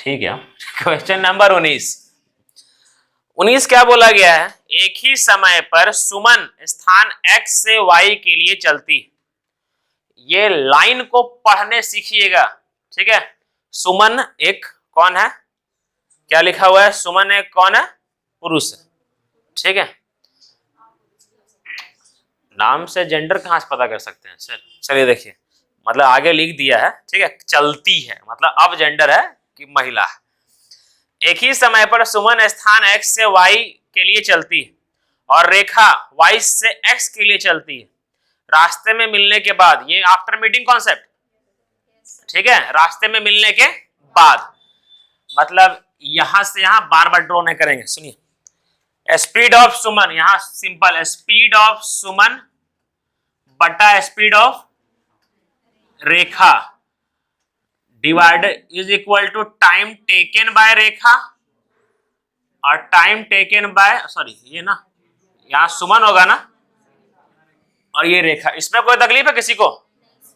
ठीक है। Question number 19 क्या बोला गया है? एक ही समय पर सुमन स्थान x से y के लिए चलती। ये लाइन को पढ़ने सीखिएगा, ठीक है। सुमन एक कौन है? क्या लिखा हुआ है? सुमन एक कौन है? पुरुष है, ठीक है। नाम से जेंडर कहां से पता कर सकते हैं सर? चलिए देखिए, मतलब आगे लिख दिया है, ठीक है। चलती है मतलब अब जेंडर है कि महिला है। एक ही समय पर सुमन स्थान x से y के लिए चलती है और रेखा y से x के लिए चलती है। रास्ते में मिलने के बाद, ये आफ्टर मीटिंग कॉन्सेप्ट, ठीक है। रास्ते में मिलने के बाद मतलब यहां से यहां बार बार ड्रॉ नहीं करेंगे। सुनिए, स्पीड ऑफ सुमन, यहां सिंपल स्पीड ऑफ सुमन बटा speed of Rekha divide is equal to time taken by Rekha और टाइम टेकन बाय, सॉरी ये ना, यहां सुमन होगा ना और ये रेखा। इसमें कोई तकलीफ है किसी को?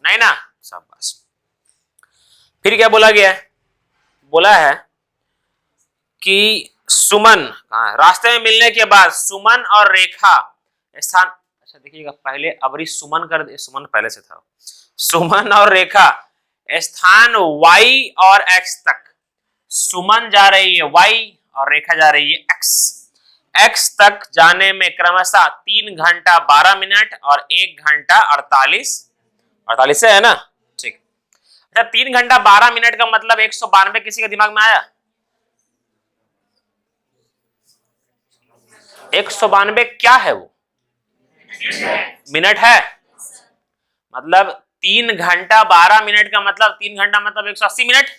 नहीं ना, सब बस। फिर क्या बोला गया है? बोला है कि सुमन, रास्ते में मिलने के बाद सुमन और रेखा स्थान, अच्छा देखिएगा पहले अबरी सुमन कर दे, सुमन पहले से था। सुमन और रेखा स्थान y और x तक, सुमन जा रही है y और रेखा जा रही है x तक जाने में क्रमशः 3 घंटा 12 मिनट और 1 घंटा 48 से है ना, ठीक। अच्छा 3 घंटा 12 मिनट का मतलब 192 किसी के दिमाग में आया? 192 क्या है? वो मिनट है। मतलब 3 घंटा 12 मिनट का मतलब 3 घंटा मतलब 180 मिनट,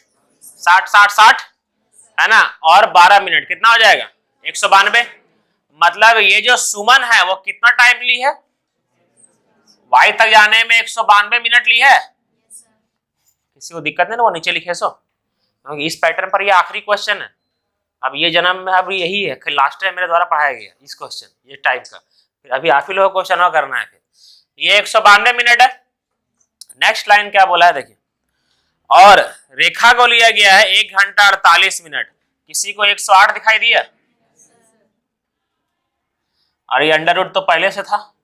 60 है ना, और 12 मिनट कितना हो जाएगा? 192। मतलब ये जो सुमन है वो कितना टाइम ली है? y तक जाने में 192 मिनट ली है। किसी को दिक्कत नहीं ना, वो नीचे लिखे सो, क्योंकि इस पैटर्न पर ये आखिरी क्वेश्चन है। अब ये जन्म में अब यही है, लास्ट टाइम मेरे द्वारा पढ़ाया गया इस क्वेश्चन, ये टाइप का। फिर अभी आप ही लोगों को क्वेश्चन करना है। फिर ये 192 मिनट है। नेक्स्ट लाइन क्या बोला है देखिए, और रेखा को लिया गया है 1 घंटा 48 मिनट। किसी को 108 दिखाई दिया? और ये अंडर रूट तो पहले से था।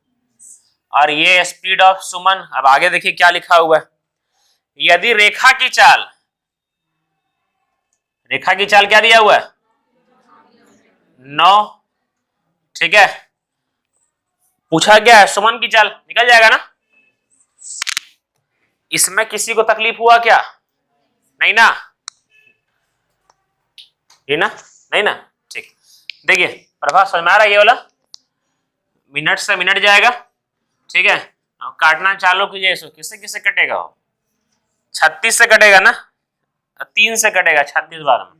और ये स्पीड ऑफ सुमन, अब आगे देखिए क्या लिखा हुआ है। यदि रेखा की चाल क्या दिया हुआ है? 9, ठीक है। पूछा गया है सुमन की चाल, निकल जाएगा ना। इसमें किसी को तकलीफ हुआ क्या? नहीं ना, ये ना, नहीं ना, ठीक। देखिए प्रभा समझ में आ रहा है? ये वाला मिनट से मिनट जाएगा, ठीक है। काटना चालू कीजिए इसको, किससे कटेगा? 36 से कटेगा ना, 3 से कटेगा 36 बार में,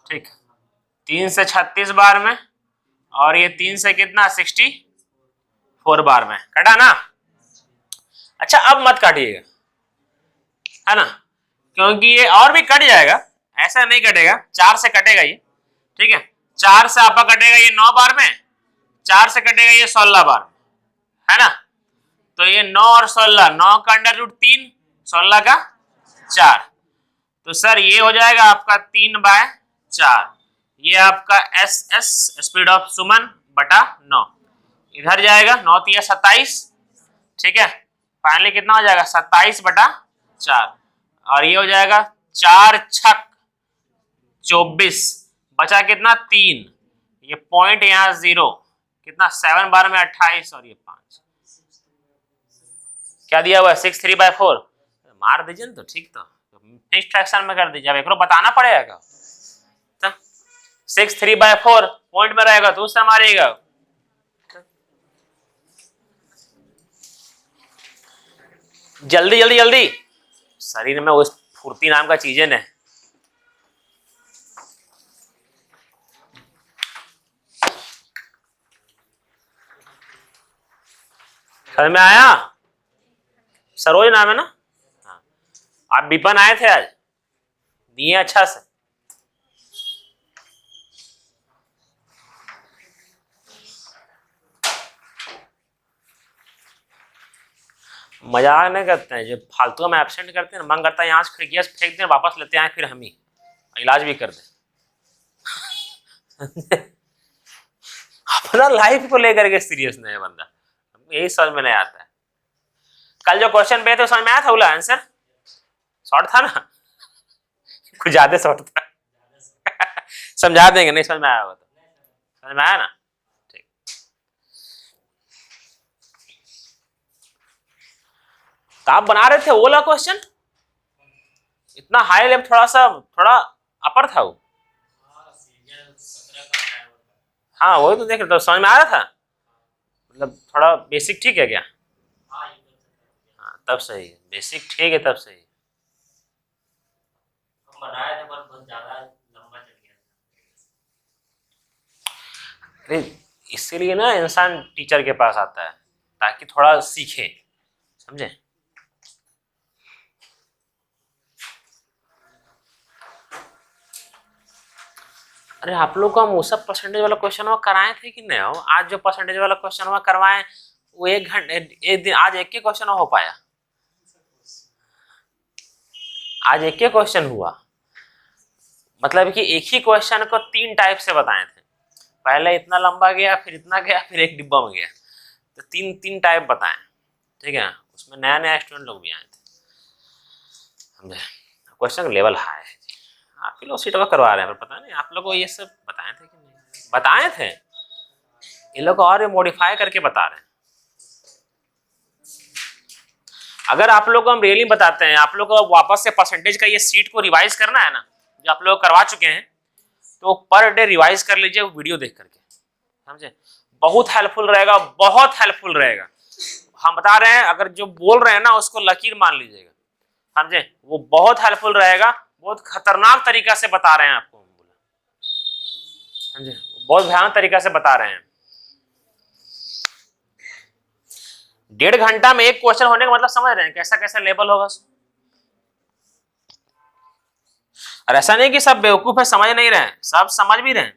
ठीक। 3 से 36 बार में, और ये 3 से कितना? 64 बार में कटा ना। अच्छा अब मत काटिएगा, है ना, क्योंकि ये और भी कट जाएगा, ऐसा नहीं कटेगा। 4 से कटेगा ये, ठीक है। 4 से आपका कटेगा ये 9 बार में, 4 से कटेगा ये 16 बार में, है ना। तो ये 9 और 16, 9 का अंडर रूट 3, 16 का 4, तो सर ये हो जाएगा आपका 3/4। ये आपका एस स्पीड ऑफ सुमन बटा 9 इधर जाएगा, 9 3 27, ठीक है। फाइनली कितना हो जाएगा? 27/4, और ये हो जाएगा 4 छक 24, बचा कितना? 3। ये पॉइंट यहाँ 0, कितना? 7 बार में 28 और ये 5, क्या दिया हुआ है? 6 3/4 मार दीजिए ना, तो ठीक। तो फिक्स्ड फ्रैक्शन में कर दीजिए, अब एक बताना पड़ेगा। 6 3/4 पॉइंट में रहेगा तो उससे मारिएगा। जल्दी जल्दी जल्दी, शरीर में उस फुर्ती नाम का चीजें ने। समझ में आया? सरोज नाम है ना? हाँ। आप विपन आए थे आज, दिए अच्छा से। मजाक नहीं करते हैं, जो फालतू में एब्सेंट करते हैं, मन करता है यहाँ से खिड़कियां फेंक दें, वापस लेते हैं फिर हम ही। इलाज भी कर दे। अपना लाइफ को लेकर के सीरियस नहीं है बंदा, यही समझ में नहीं आता है। कल जो क्वेश्चन पे थे समझ में आया था बोला आंसर? शॉर्ट था ना? कुछ ज्यादा शॉर्ट था। समझा देंगे, नहीं समझ में आया होगा तो। समझ में आया ना? ठीक। तो आप बना रहे थे वो वाला क्वेश्चन, इतना हाई लेवल, थोड़ा अपर था वो। हाँ वही तो देख रहे, तो समझ में आ रहा था, मतलब थोड़ा बेसिक ठीक है क्या? हाँ तब सही है, बेसिक ठीक है तब सही है। बनाया था पर बहुत ज्यादा लंबा चल गया। अरे इसीलिए ना इंसान टीचर के पास आता है, ताकि थोड़ा सीखे, समझे? अरे आप लोग को हम वो सब परसेंटेज वाला क्वेश्चन वो कराए थे कि नहीं हो? आज जो परसेंटेज वाला क्वेश्चन वो करवाए, वो एक घंटे एक दिन, आज एक ही क्वेश्चन हो पाया, आज एक ही क्वेश्चन हुआ। मतलब कि एक ही क्वेश्चन को 3 टाइप से बताए थे, पहले इतना लंबा गया, फिर इतना गया, फिर एक डिब्बा में गया, तो 3 टाइप बताए, ठीक है? उसमें नया नया स्टूडेंट लोग भी आए थे, समझे? क्वेश्चन लेवल हाई है। आप ही लोग सीट पर करवा रहे हैं, पर पता नहीं आप लोग को ये सब बताए थे कि नहीं? बताए थे, ये लोग और मॉडिफाई करके बता रहे हैं। अगर आप लोग को हम रियली बताते हैं, आप लोग को वापस से परसेंटेज का ये सीट को रिवाइज करना है ना, जो आप लोग करवा चुके हैं, तो पर डे रिवाइज कर लीजिए वीडियो देख करके, समझे? बहुत हेल्पफुल रहेगा, बहुत हेल्पफुल रहेगा। हम बता रहे हैं, अगर जो बोल रहे हैं ना उसको लकीर मान लीजिएगा, समझे? वो बहुत हेल्पफुल रहेगा, बहुत खतरनाक तरीका से बता रहे हैं आपको, समझे? बहुत भयानक तरीका से बता रहे हैं। 1.5 घंटा में एक क्वेश्चन होने का मतलब समझ रहे हैं कैसा कैसा लेवल होगा। और ऐसा नहीं कि सब बेवकूफ है, समझ नहीं रहे हैं, सब समझ भी रहे हैं।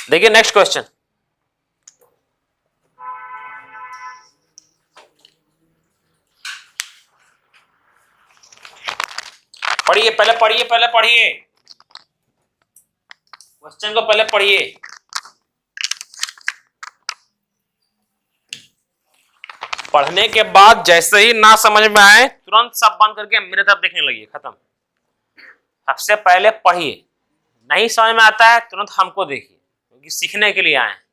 देखिए नेक्स्ट क्वेश्चन, पढ़िए, पहले पढ़िए, पहले पढ़िए क्वेश्चन को, पहले पढ़िए। पढ़ने के बाद जैसे ही ना समझ में आए तुरंत सब बंद करके मेरे तरफ देखने लगिए, खत्म। सबसे पहले पढ़िए, नहीं समझ में आता है तुरंत हमको देखिए, क्योंकि सीखने के लिए आए हैं।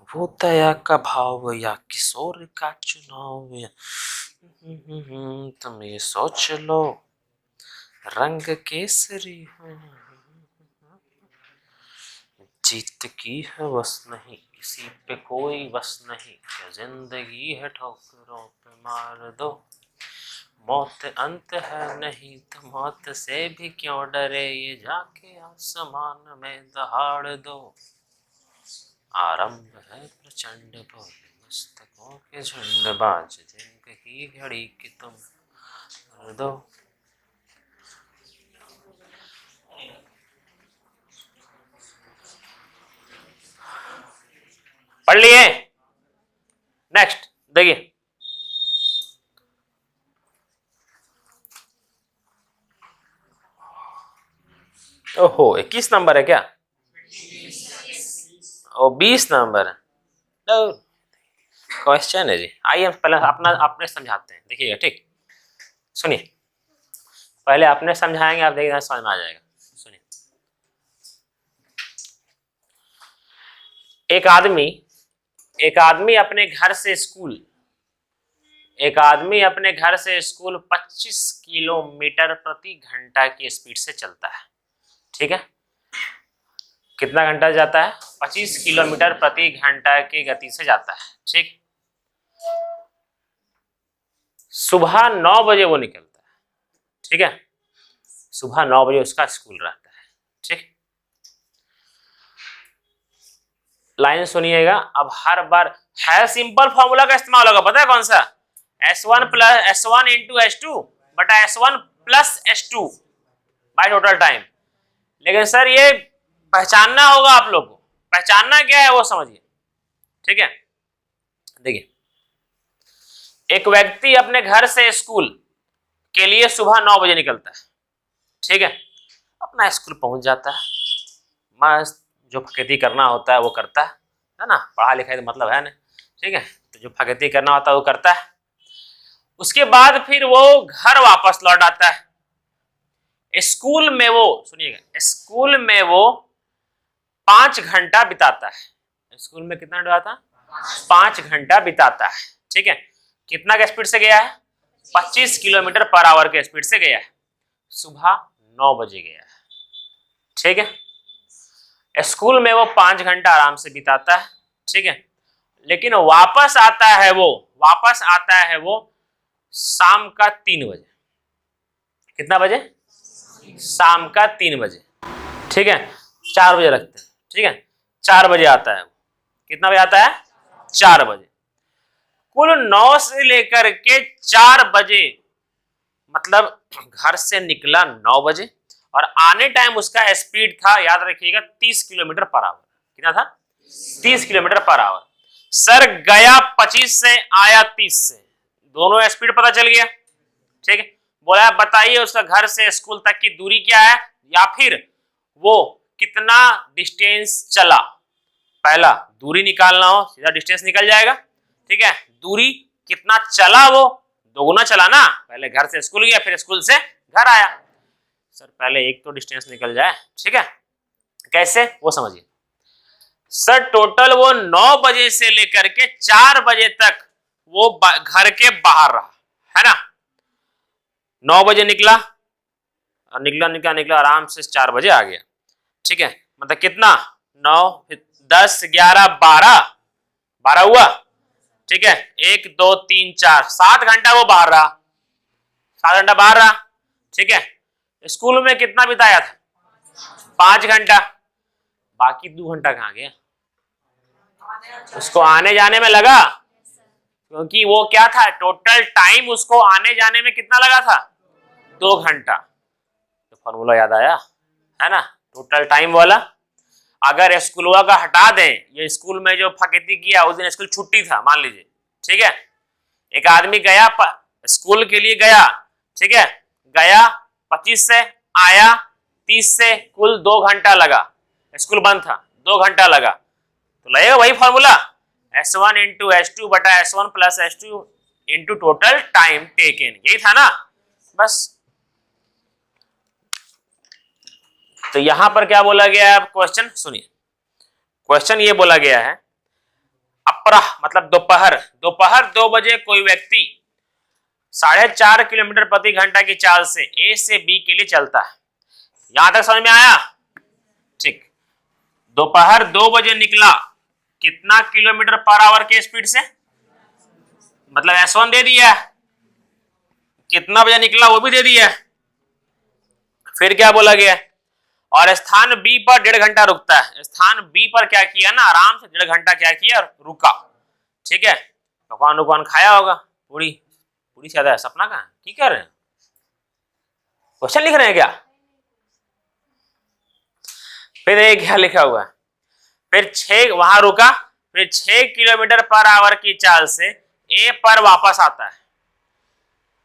वो दया का भाव या किशोर का चुनाव, तुम ये सोच लो रंग केसरी है, जीत की है बस नहीं, किसी पे कोई बस नहीं, क्या जिंदगी है ठोकरों पे मार दो, मौत अंत है नहीं तो मौत से भी क्यों डरे, ये जाके आसमान में दहाड़ दो, आरंभ है प्रचंड बोले मस्तकों के झुंड, बाज जिंदगी घड़ी की तुम कर दो। पढ़ लिए? नेक्स्ट देखिए, ओहो 21 नंबर है क्या? ओ 20 नंबर है, क्वेश्चन है जी। आइए पहले अपना अपने समझाते हैं, देखिएगा, ठीक? सुनिए, पहले अपने समझाएंगे, आप देखिए समझ में आ जाएगा। सुनिए, एक आदमी अपने घर से स्कूल, एक आदमी अपने घर से स्कूल 25 किलोमीटर प्रति घंटा की स्पीड से चलता है, ठीक है? कितना घंटा जाता है? 25 किलोमीटर प्रति घंटा की गति से जाता है, ठीक? सुबह 9 बजे वो निकलता है, ठीक है? सुबह 9 बजे उसका स्कूल रहता है, ठीक? लाइन सुनिएगा, अब हर बार है सिंपल फॉर्मूला का इस्तेमाल होगा, पता है कौन सा? S1 plus S1 into S2 बटा S1 plus S2 by total time. लेकिन सर ये पहचानना होगा आप लोग को। पहचानना क्या है वो समझिए, ठीक है। देखिए, एक व्यक्ति अपने घर से स्कूल के लिए सुबह 9 बजे निकलता है, ठीक है। अपना स्कूल पहुंच जाता है, मस्त जो फकीती करना होता है वो करता है ना, पढ़ा लिखा तो मतलब है ना, ठीक है। तो जो फकीती करना होता है वो करता है, उसके बाद फिर वो घर वापस लौट आता है। स्कूल में वो, सुनिएगा, स्कूल में वो 5 घंटा बिताता है। स्कूल में कितना बिताता? 5 घंटा बिताता है, ठीक है। कितना के स्पीड से गया है? 25 किलोमीटर पर आवर के स्पीड से गया है। सुबह 9 बजे गया है, ठीक है। स्कूल में वो 5 घंटा आराम से बिताता है, ठीक है। लेकिन वापस आता है वो शाम का 3 बजे। कितना बजे? शाम का 3 बजे, ठीक है। 4 बजे रखते हैं, ठीक है। 4 बजे आता है वो। कितना बजे आता है? 4 बजे। कुल 9 से लेकर के 4 बजे, मतलब घर से निकला 9 बजे और आने टाइम उसका स्पीड था, याद रखिएगा, 30 किलोमीटर पर आवर। कितना था? 30 किलोमीटर पर आवर। सर गया 25 से, आया 30 से, दोनों स्पीड पता चल गया, ठीक है। बोला बताइए उसका घर से स्कूल तक की दूरी क्या है, या फिर वो कितना डिस्टेंस चला। पहला दूरी निकालना हो, सीधा डिस्टेंस निकल जाएगा, ठीक है। दूरी कितना चला, वो दोगुना चला ना, पहले घर से स्कूल गया फिर स्कूल से घर आया। सर पहले एक तो डिस्टेंस निकल जाए, ठीक है। कैसे वो समझिए। सर टोटल वो 9 बजे से लेकर के 4 बजे तक वो घर के बाहर रहा, है ना। 9 बजे निकला और निकला आराम से 4 बजे आ गया, ठीक है। मतलब कितना? 9, 10, 11, 12 हुआ, ठीक है। 1, 2, 3, 4, 7 घंटा वो बाहर रहा, 7 घंटा बाहर रहा, ठीक है। स्कूल में कितना बिताया था? 5 घंटा। बाकी 2 घंटा कहाँ गया? उसको आने जाने में लगा, क्योंकि वो क्या था, टोटल टाइम उसको आने जाने में कितना लगा था? 2 घंटा। तो फॉर्मूला याद आया, है ना, टोटल टाइम वाला। अगर स्कूलवा का हटा दें, ये स्कूल में जो फकीती किया उस दिन स्कूल छुट्टी था मान लीजिए, ठीक है। एक आदमी गया स्कूल के लिए गया, ठीक है, गया 25 से, आया 30 से, कुल 2 घंटा लगा। स्कूल बंद था, 2 घंटा लगा, तो लगेगा वही फॉर्मूला, S1 इंटू S2 बटा S1 plus S2 into total time taken, यही था ना, बस। तो यहां पर क्या बोला गया है? क्वेश्चन सुनिए, क्वेश्चन ये बोला गया है, अपराह मतलब दोपहर 2 बजे कोई व्यक्ति 4.5 किलोमीटर प्रति घंटा की चाल से A से B के लिए चलता है। यहां तक समझ में आया? ठीक। दोपहर 2 बजे निकला, कितना किलोमीटर पर आवर के स्पीड से? मतलब S1 दे दिया, कितना बजे निकला वो भी दे दिया। फिर क्या बोला गया? और स्थान B पर 1.5 घंटा रुकता है। स्थान B पर क्या किया ना, आराम से 1.5 घंटा क्या किया, रुका, ठीक है। पकवान खाया होगा, पूरी ज्यादा है। सपना का की कर रहे हैं? क्वेश्चन लिख रहे हैं क्या? फिर एक क्या लिखा हुआ है, फिर 6 वहां रुका, फिर 6 किलोमीटर पर आवर की चाल से A पर वापस आता है।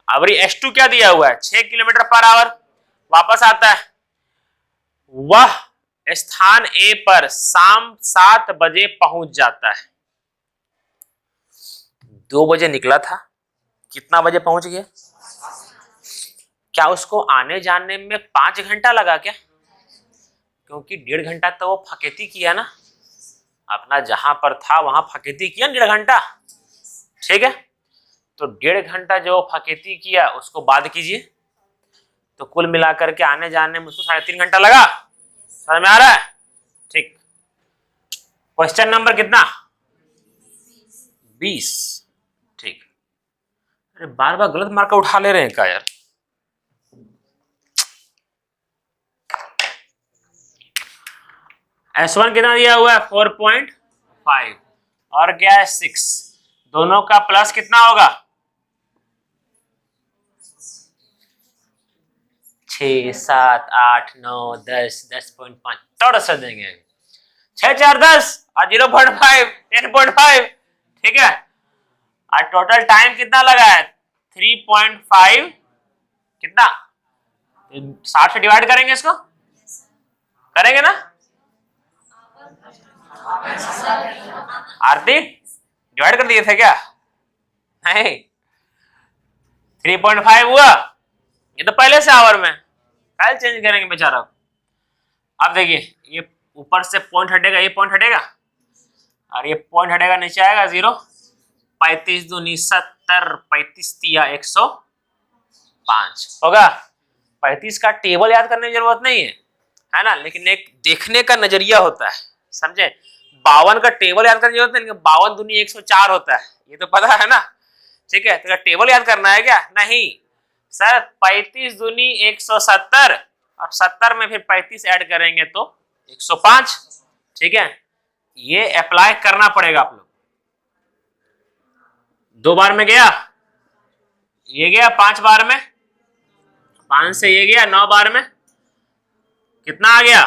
अब S2 क्या दिया हुआ है? 6 किलोमीटर पर आवर, वापस आता है। वह स्थान A पर शाम 7 बजे पहुंच जाता है। 2 बजे निकला था, कितना बजे पहुंच गया? क्या उसको आने जाने में 5 घंटा लगा क्या? क्योंकि 1.5 घंटा तो वो फकेती किया ना, अपना जहां पर था वहां फकेती किया 1.5 घंटा, ठीक है। तो 1.5 घंटा जो फकेती किया उसको बाद कीजिए, तो कुल मिलाकर के आने जाने में उसको 3.5 घंटा लगा। समझ में आ रहा है? ठीक। क्वेश्चन नंबर कितना? 20। ठीक। अरे बार बार गलत मार्कर उठा ले रहे हैं क्या यार? S1 कितना दिया हुआ है? 4.5 और क्या है 6, दोनों का प्लस कितना होगा? 6 7 8 9 10 10.5 थोड़ा सा देंगे 6 4 10 और 0.5 10.5 ठीक है। और टोटल टाइम कितना लगा है 3.5 कितना 60 से डिवाइड करेंगे इसको करेंगे ना आरती डिवाइड कर दिए थे क्या नहीं 3.5 हुआ ये तो पहले से आवर में फाइल चेंज करेंगे बेचारा अब देखिए ये ऊपर से पॉइंट हटेगा ये पॉइंट हटेगा और ये पॉइंट हटेगा नीचे आएगा 0 35 दूनी 70 35 तिया 105 होगा 35 का टेबल याद करने की जरूरत नहीं है ना लेकिन एक देखने का नजरिया होता है समझे 52 का टेबल याद करने की जरूरत नहीं लेकिन 52 दूनी 104 होता है ये तो पता है ना ठीक है तो टेबल याद करना है क्या नहीं सर 35 दूनी 170 और 70 में फिर 35 ऐड करेंगे तो 105 ठीक है ये अप्लाई करना पड़ेगा आप लोग 2 बार में गया ये गया 5 बार में 5 से ये गया 9 बार में कितना आ गया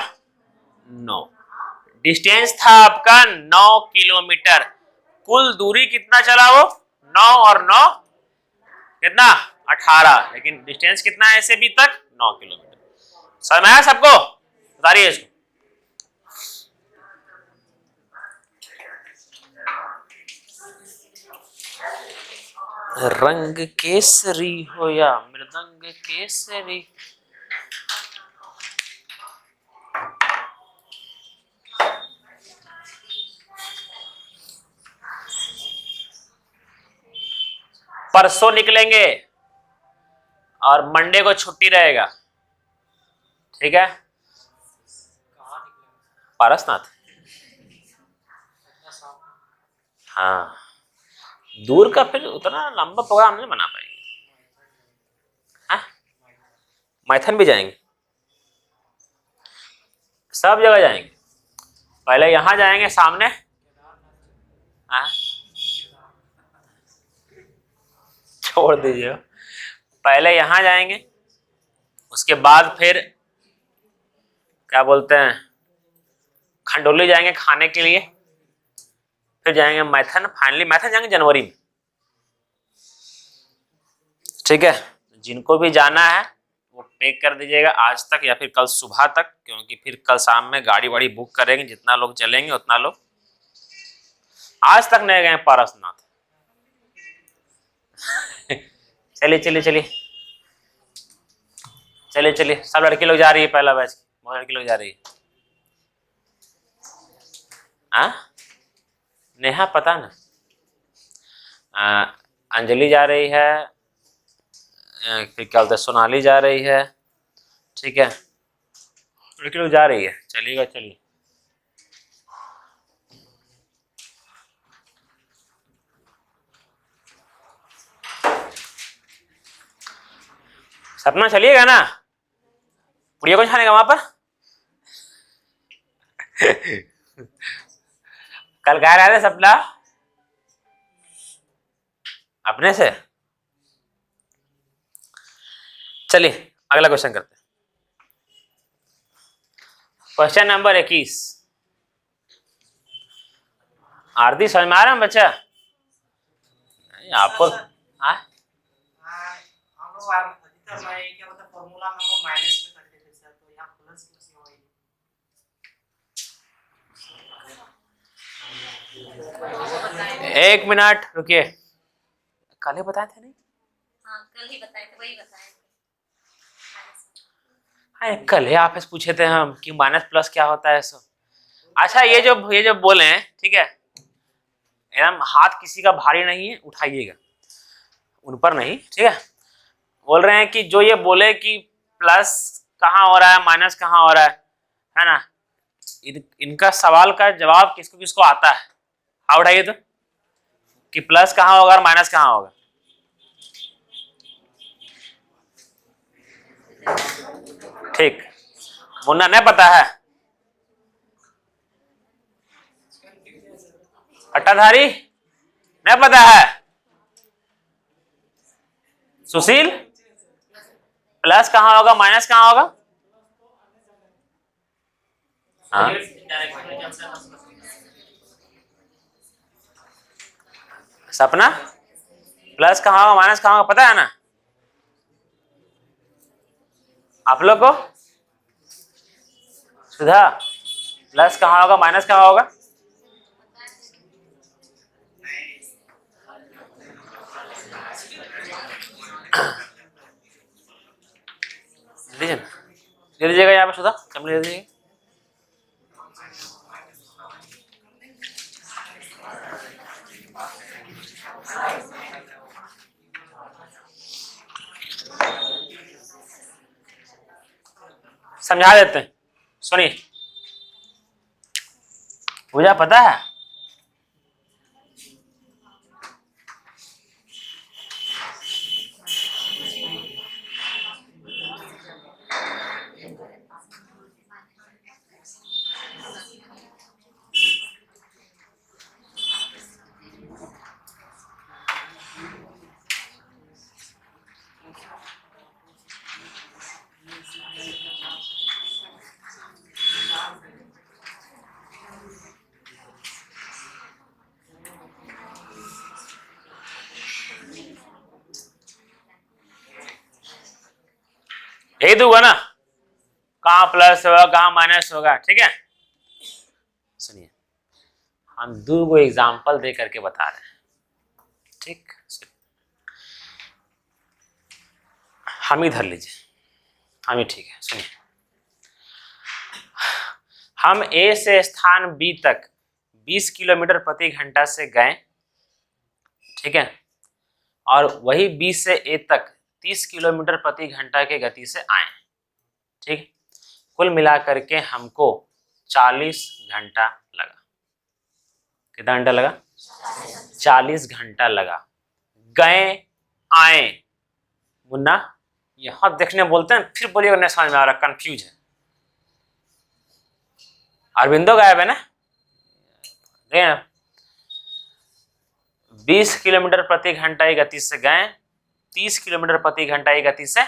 9 डिस्टेंस था आपका 9 किलोमीटर कुल दूरी कितना चला वो 9 और 9 कितना 18 लेकिन डिस्टेंस कितना है ऐसे भी तक 9 किलोमीटर समझ में आया सबको बताइए इसको रंग केसरी हो या मृदंग केसरी परसों निकलेंगे और मंडे को छुट्टी रहेगा ठीक है पारसनाथ हाँ दूर का फिर उतना लंबा प्रोग्राम नहीं बना पाएंगे हाँ मैथन भी जाएंगे सब जगह जाएंगे पहले यहां जाएंगे सामने हाँ छोड़ दीजिए पहले यहां जाएंगे उसके बाद फिर क्या बोलते हैं खंडोली जाएंगे खाने के लिए फिर जाएंगे मैथन फाइनली मैथन जाएंगे जनवरी में ठीक है जिनको भी जाना है वो पैक कर दीजिएगा आज तक या फिर कल सुबह तक क्योंकि फिर कल शाम में गाड़ी वाड़ी बुक करेंगे जितना लोग चलेंगे उतना लोग आज तक नहीं गए पारसनाथ चलिए चलिए चलिए चलिए चलिए सब लड़की लोग जा रही है पहला बैच बहुत लड़की लोग जा रही है हाँ नेहा पता ना अंजलि जा रही है फिर क्या बोलते सोनाली जा रही है ठीक है लड़की लोग जा रही है चलिएगा चलिए सपना चलिएगा ना पुड़िया कौन खानेगा वहां पर कल कह रहे थे सपना अपने से चलिए अगला क्वेश्चन करते हैं क्वेश्चन नंबर 21 आरती समझ में आ रहा है बच्चा नहीं आपको हाँ एक मिनट रुकिए कल ही बताए थे नहीं हाँ कल ही बताए थे वही बताए थे हाँ कल ही आप पूछे थे हम कि माइनस प्लस क्या होता है सो अच्छा ये जो बोले हैं ठीक है एकदम हाथ किसी का भारी नहीं है उठाइएगा उन पर नहीं ठीक है बोल रहे हैं कि जो ये बोले कि प्लस कहाँ हो रहा है माइनस कहाँ हो रहा है ना इनका सवाल का जवाब किसको किसको आता है हाँ उठाइए तो कि प्लस कहाँ होगा और माइनस कहाँ होगा ठीक मुन्ना नहीं पता है अट्टाधारी नहीं पता है सुशील प्लस कहाँ होगा माइनस कहाँ होगा? हाँ सपना, प्लस कहाँ होगा माइनस कहाँ होगा पता है ना आप लोग को? सुधा, प्लस कहाँ होगा माइनस कहाँ होगा? दीजिए ना, दे दीजिएगा यहाँ पे सुधा, चमड़ी दे दीजिए। समझा देते हैं, सुनिए। पूजा पता है यही दूंगा ना, कहाँ प्लस होगा कहाँ माइनस होगा, ठीक है। सुनिए, हम दो को एग्जाम्पल दे करके बता रहे हैं, ठीक। हम ही धर लीजिए, हम ही, ठीक है। सुनिए, हम ए से स्थान बी तक 20 किलोमीटर प्रति घंटा से गए, ठीक है, और वही बी से ए तक 30 किलोमीटर प्रति घंटा के गति से आए, ठीक। कुल मिलाकर के हमको 40 घंटा लगा। कितना घंटा लगा? 40 घंटा लगा। गए आए, मुन्ना यहां देखने बोलते हैं, फिर बोलिएगा नहीं समझ में आ रहा, कंफ्यूज है। अरविंदो गायब है ना, 20 किलोमीटर प्रति घंटा की गति से गए, 30 किलोमीटर प्रति घंटा की गति से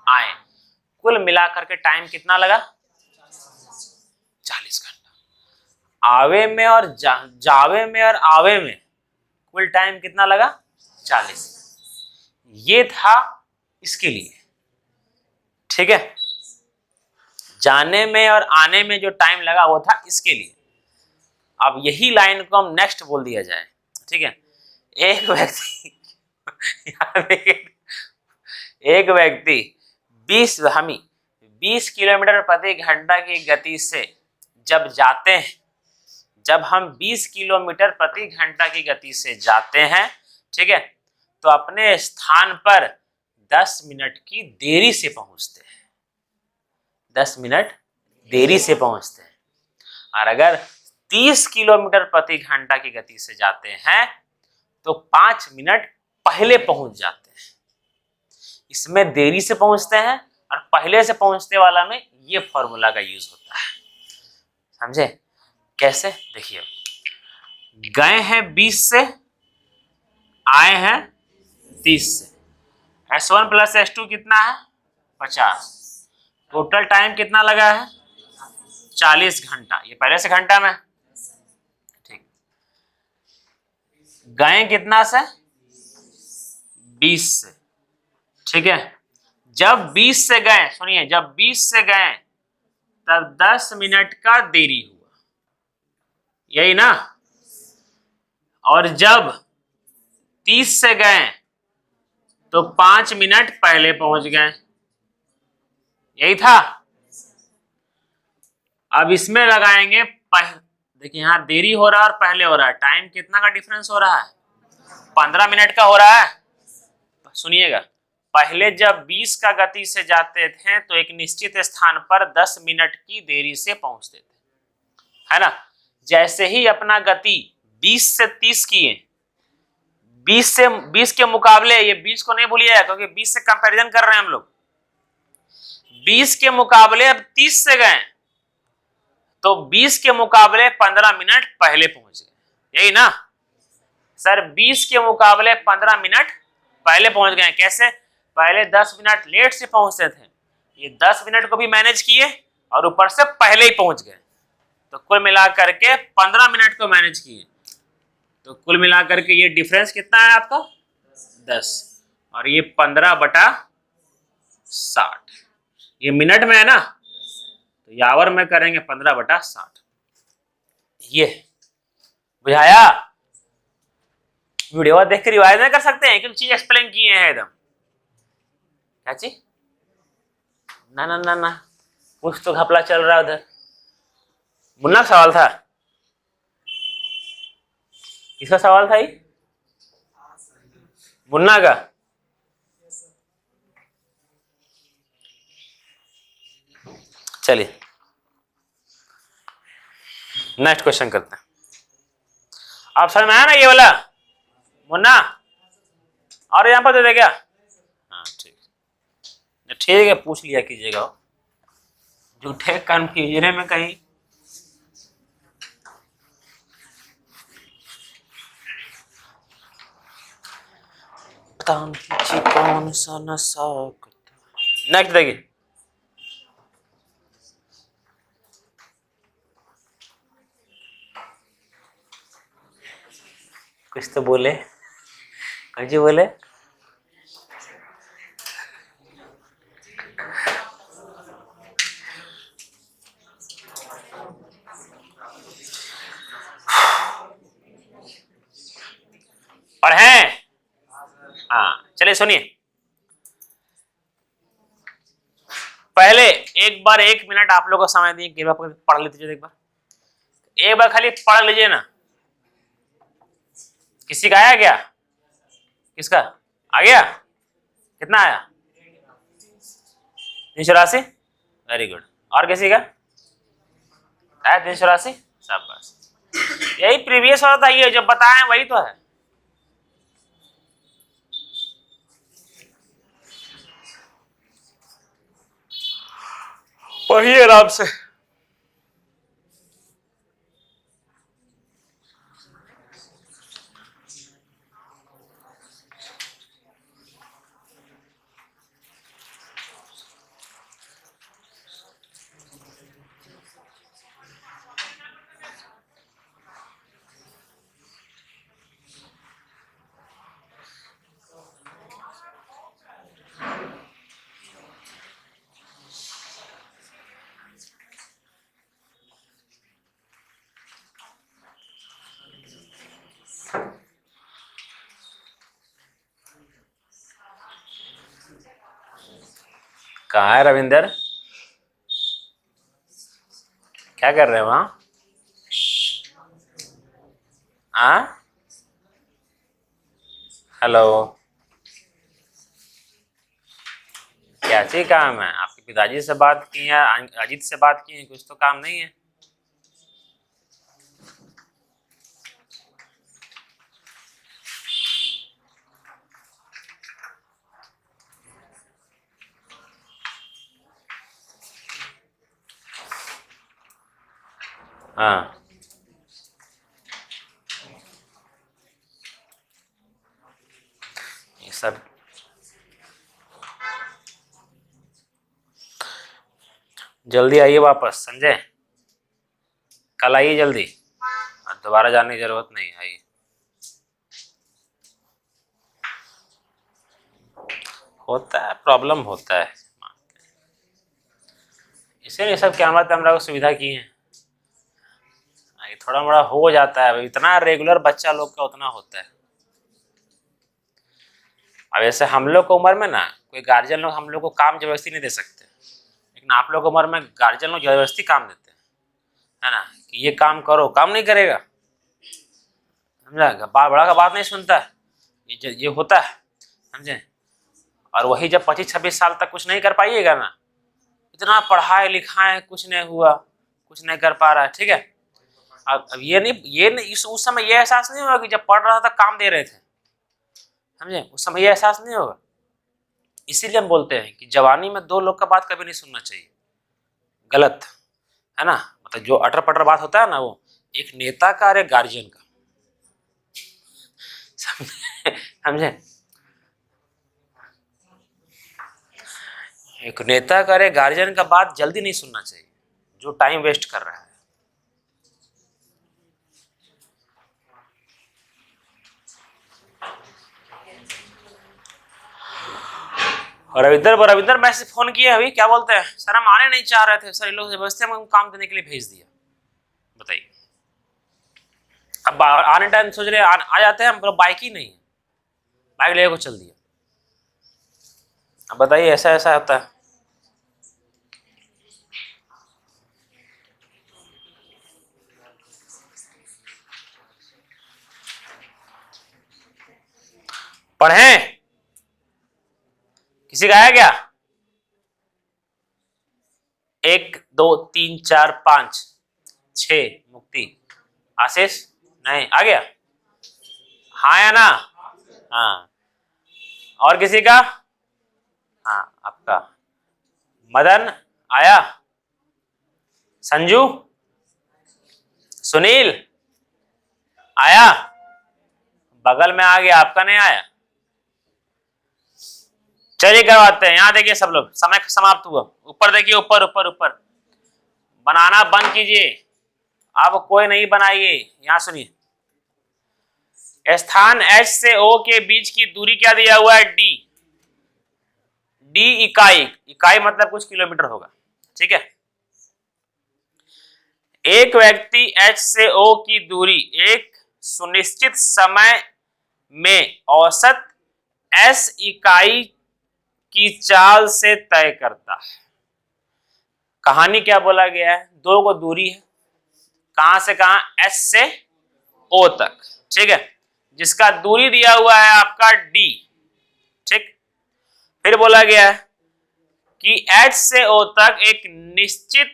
आए, कुल मिलाकर के टाइम कितना लगा? 40 घंटा। आवे में और जावे में और आवे में कुल टाइम कितना लगा? 40। ये था इसके लिए, ठीक है। जाने में और आने में जो टाइम लगा वो था इसके लिए। अब यही लाइन को हम नेक्स्ट बोल दिया जाए, ठीक है। एक व्यक्ति एक व्यक्ति 20 किलोमीटर प्रति घंटा की गति से जब जाते हैं, जब हम 20 किलोमीटर प्रति घंटा की गति से जाते हैं, ठीक है, तो अपने स्थान पर 10 मिनट की देरी से पहुंचते हैं। 10 मिनट देरी से पहुंचते हैं। और अगर 30 किलोमीटर प्रति घंटा की गति से जाते हैं तो 5 मिनट पहले पहुंच जाते हैं। इसमें देरी से पहुंचते हैं और पहले से पहुंचने वाला में ये फॉर्मूला का यूज होता है। समझे कैसे? देखिए, गए हैं 20 से, आए हैं 30 से। S1 प्लस S2 कितना है? 50। टोटल टाइम कितना लगा है? 40 घंटा। ये पहले से घंटा में, ठीक। गए कितना से? 20 से, ठीक है। जब 20 से गए, सुनिए, जब 20 से गए तब 10 मिनट का देरी हुआ, यही ना। और जब 30 से गए तो 5 मिनट पहले पहुंच गए, यही था। अब इसमें लगाएंगे, देखिए यहां देरी हो रहा है और पहले हो रहा है, टाइम कितना का डिफरेंस हो रहा है? 15 मिनट का हो रहा है। सुनिएगा, पहले जब 20 का गति से जाते थे तो एक निश्चित स्थान पर 10 मिनट की देरी से पहुंचते थे, है ना। जैसे ही अपना गति 20 से 30 किए, 20 के मुकाबले, ये 20 को नहीं भूलिएगा क्योंकि 20 से कंपैरिजन कर रहे हैं हम लोग। 20 के मुकाबले अब 30 से गए तो 20 के मुकाबले 15 मिनट पहले पहुंच गए, यही ना सर। 20 के मुकाबले 15 मिनट पहले पहुंच गए। कैसे? पहले 10 मिनट लेट से पहुंचते थे, ये 10 मिनट को भी मैनेज किए और ऊपर से पहले ही पहुंच गए, तो कुल मिला करके 15 मिनट को मैनेज किए। तो कुल मिला करके ये डिफरेंस कितना है आपका 10, और ये 15/60, ये मिनट में है ना, तो ये आवर में करेंगे 15/60। ये बुझाया? वीडियो देख के रिवाइज नहीं कर सकते हैं, क्योंकि चीज एक्सप्लेन किए हैं एकदम। क्या चीज? ना ना ना ना, कुछ तो घपला चल रहा है उधर। मुन्ना का सवाल था, किसका सवाल था ये? मुन्ना का। चलिए नेक्स्ट क्वेश्चन करते हैं। आप समझ में आया ना ये वाला मुन्ना? और यहाँ पर दे दे क्या? हाँ ठीक है, पूछ लिया कीजिएगा, झूठे कंफ्यूजन में कहीं। कौन सा नशा। नेक्स्ट देखिए, कुछ तो बोले, कौन जी बोले? पढ़ें? हाँ चलिए सुनिए, पहले एक बार 1 मिनट आप लोगों को समय दिए, एक बार पढ़ लेते, एक बार खाली पढ़ लीजिए ना। किसी का आया क्या? किसका आ गया? कितना आया? 384। Very good. और किसी का आया 384? शाबाश। यही प्रीवियस वाला था, ये जब बताए वही तो है। पढ़िए आराम से। कहाँ है रविंदर? क्या कर रहे हैं वहां? हेलो, क्या चाहिए काम है? आपके पिताजी से बात की है, अजीत से बात की है, कुछ तो काम नहीं है? हाँ ये सब जल्दी आइए वापस, समझे? कल आइए जल्दी, दोबारा जाने की जरूरत नहीं, आइए। होता है, प्रॉब्लम होता है, इसीलिए सब कैमरा तैमरा को सुविधा की है। थोड़ा मोड़ा हो जाता है, इतना रेगुलर बच्चा लोग का उतना होता है। अब ऐसे हम लोग को उम्र में ना कोई गार्जियन लोग हम लोग को काम जबरदस्ती नहीं दे सकते, लेकिन आप लोग उम्र में गार्जियन लोग जबरदस्ती काम देते हैं, है ना, कि ये काम करो, काम नहीं करेगा, समझा? बड़ा का बात नहीं सुनता, ये होता है, समझे? और वही जब 25-26 साल तक कुछ नहीं कर पाइएगा ना, इतना पढ़ाए लिखाए कुछ नहीं हुआ, कुछ नहीं कर पा रहा है, ठीक है? अब ये नहीं उस समय ये एहसास नहीं होगा कि जब पढ़ रहा था काम दे रहे थे, समझे? उस समय ये एहसास नहीं होगा। इसीलिए हम बोलते हैं कि जवानी में दो लोग का बात कभी नहीं सुनना चाहिए, गलत है ना। मतलब जो अटर पटर बात होता है ना, वो एक नेता का और एक गार्जियन का, समझे? एक नेता करे गार्जियन का बात जल्दी नहीं सुनना चाहिए, जो टाइम वेस्ट कर रहा है। और रविंदर मैसेज फोन किए अभी, क्या बोलते हैं, सर हम आने नहीं चाह रहे थे सर, ये लोग जबरदस्ती हमको काम देने के लिए भेज दिया। बताइए, अब आने टाइम सोच रहे आ जाते हैं हम, बाइक ही नहीं है, बाइक लेके को चल दिया। अब बताइए, ऐसा ऐसा होता है। पढ़ें, किसी का आया क्या? 1 2 3 4 5 6 मुक्ति, आशीष नहीं आ गया, हाँ या ना? हाँ, और किसी का? हाँ आपका मदन आया, संजू, सुनील आया, बगल में आ गया, आपका नहीं आया। चलिए करवाते हैं। यहां देखिए सब लोग, समय समाप्त हुआ। ऊपर देखिए, ऊपर ऊपर ऊपर, बनाना बंद कीजिए, अब कोई नहीं बनाइए। यहां सुनिए, स्थान H से O के बीच की दूरी क्या दिया हुआ है? D। D इकाई, इकाई मतलब कुछ किलोमीटर होगा, ठीक है। एक व्यक्ति H से O की दूरी एक सुनिश्चित समय में औसत S इकाई की चाल से तय करता है। कहानी क्या बोला गया है? दो को दूरी है, कहां से कहां? S से O तक, ठीक है, जिसका दूरी दिया हुआ है आपका D, ठीक। फिर बोला गया है कि H से O तक एक निश्चित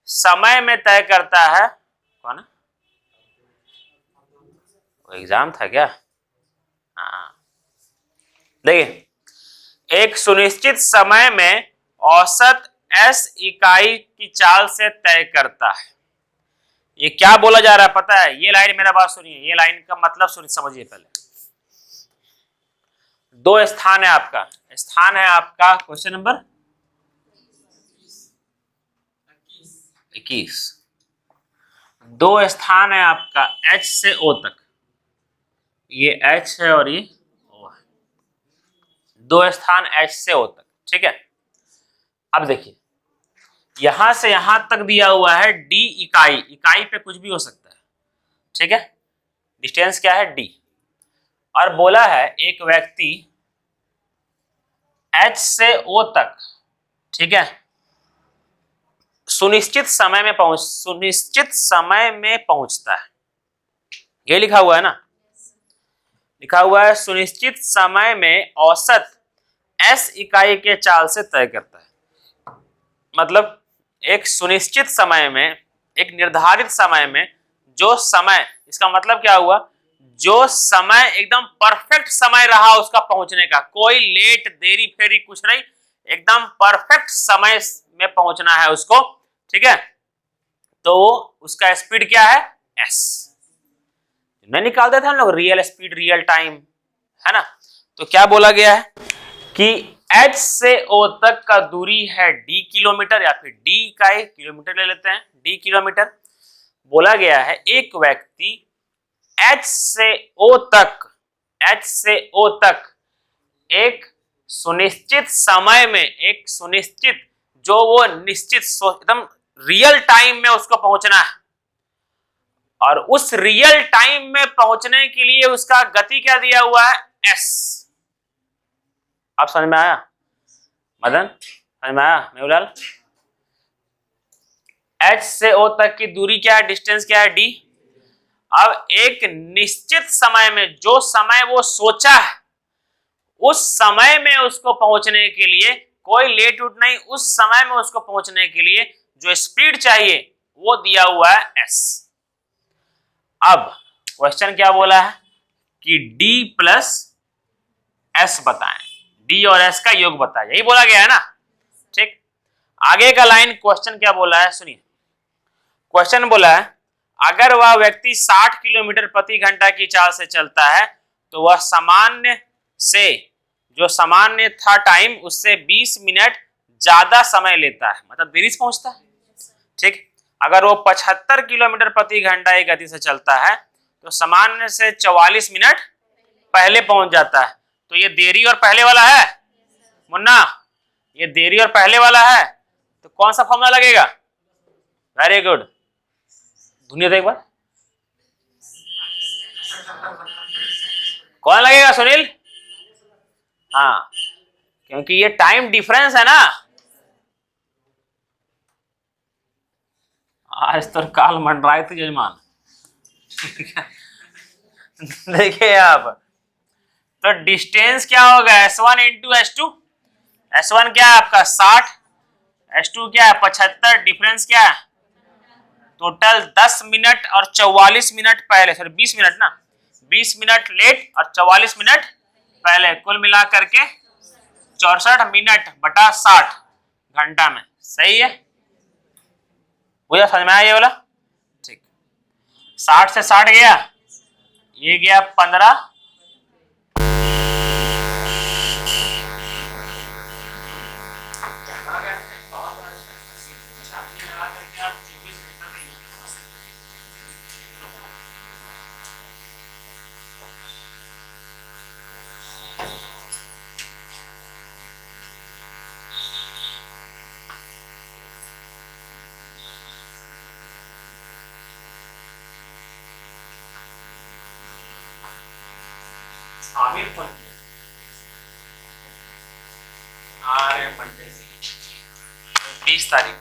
समय में तय करता है। कौन है? वो एग्जाम था क्या? हाँ, देखिए, एक सुनिश्चित समय में औसत S इकाई की चाल से तय करता है। ये क्या बोला जा रहा है पता है? ये लाइन मेरा बात सुनिए, ये लाइन का मतलब समझिए पहले। दो स्थान है आपका, स्थान है आपका क्वेश्चन नंबर 21। दो स्थान है आपका H से O तक, ये H है और ये O है, दो स्थान H से O तक, ठीक है। अब देखिए, यहां से यहां तक दिया हुआ है D इकाई, इकाई पे कुछ भी हो सकता है, ठीक है। डिस्टेंस क्या है? D। और बोला है एक व्यक्ति H से O तक, ठीक है, सुनिश्चित समय में पहुंचता है। ये लिखा हुआ है ना, लिखा हुआ है सुनिश्चित समय में औसत S इकाई के चाल से तय करता है। मतलब एक सुनिश्चित समय में, एक निर्धारित समय में, जो समय, इसका मतलब क्या हुआ? जो समय एकदम परफेक्ट समय रहा उसका पहुंचने का, कोई लेट देरी फेरी कुछ नहीं, एकदम परफेक्ट समय में पहुंचना है उसको, ठीक है। तो उसका स्पीड क्या है? S। नहीं निकालते थे हम लोग, रियल स्पीड, रियल टाइम, है ना। तो क्या बोला गया है कि H से O तक का दूरी है D किलोमीटर, या फिर D इकाई, किलोमीटर ले लेते हैं, D किलोमीटर। बोला गया है एक व्यक्ति H से O तक एक सुनिश्चित समय में, एक सुनिश्चित, जो वो निश्चित एकदम रियल टाइम में उसको पहुंचना है, और उस रियल टाइम में पहुंचने के लिए उसका गति क्या दिया हुआ है? S। आप समझ में आया मदन? समझ में आया मेहुलाल? H से O तक की दूरी क्या है? डिस्टेंस क्या है? D। अब एक निश्चित समय में, जो समय वो सोचा है, उस समय में उसको पहुंचने के लिए, कोई लेट उट नहीं, उस समय में उसको पहुंचने के लिए जो स्पीड चाहिए वो दिया हुआ है S। अब क्वेश्चन क्या बोला है कि D प्लस S बताएं, D और S का योग बताएं, यही बोला गया है ना, ठीक। आगे का लाइन क्वेश्चन क्या बोला है सुनिए। क्वेश्चन बोला है अगर वह व्यक्ति 60 किलोमीटर प्रति घंटा की चाल से चलता है तो वह सामान्य से, जो सामान्य था टाइम, उससे 20 मिनट ज्यादा समय लेता है, मतलब देरी से पहुंचता है। ठीक, अगर वो 75 किलोमीटर प्रति घंटा की गति से चलता है तो सामान्य से 44 मिनट पहले पहुंच जाता है। तो ये देरी और पहले वाला है मुन्ना, ये देरी और पहले वाला है, तो कौन सा फॉर्मूला लगेगा? वेरी गुड, दुनिया देख बार कौन लगेगा सुनील? हाँ, क्योंकि ये टाइम डिफरेंस है ना। आज तो काल मंडराए थे जजमान। देखिए आप, तो डिस्टेंस क्या होगा? S1 into S2। S1 क्या है आपका 60, S2 क्या है 75, डिफरेंस क्या है? टोटल 10 मिनट और 44 मिनट पहले, सॉरी 20 मिनट ना, 20 मिनट लेट और 44 मिनट पहले, कुल मिला करके 64 मिनट बटा 60 घंटा में। सही है, मुझे समझ में आया ये वाला? ठीक, 60 से 60 गया, ये गया 15, अरे मंडे से 20 तारीख,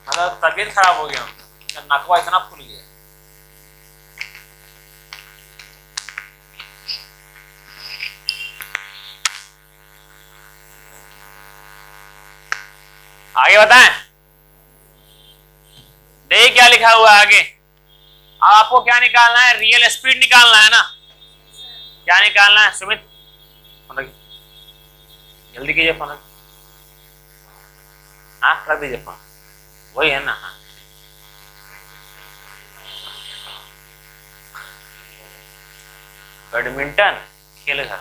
मतलब तबीयत खराब हो गया, नकवा इतना फूल गया। आगे बताएं, देखिए क्या लिखा हुआ है आगे। अब आपको क्या निकालना है? रियल स्पीड निकालना है ना। क्या निकालना है सुमित? जल्दी कीजिए फोन। हाँ रख दीजिए फोन, वही है ना। हाँ, बैडमिंटन खेल घर,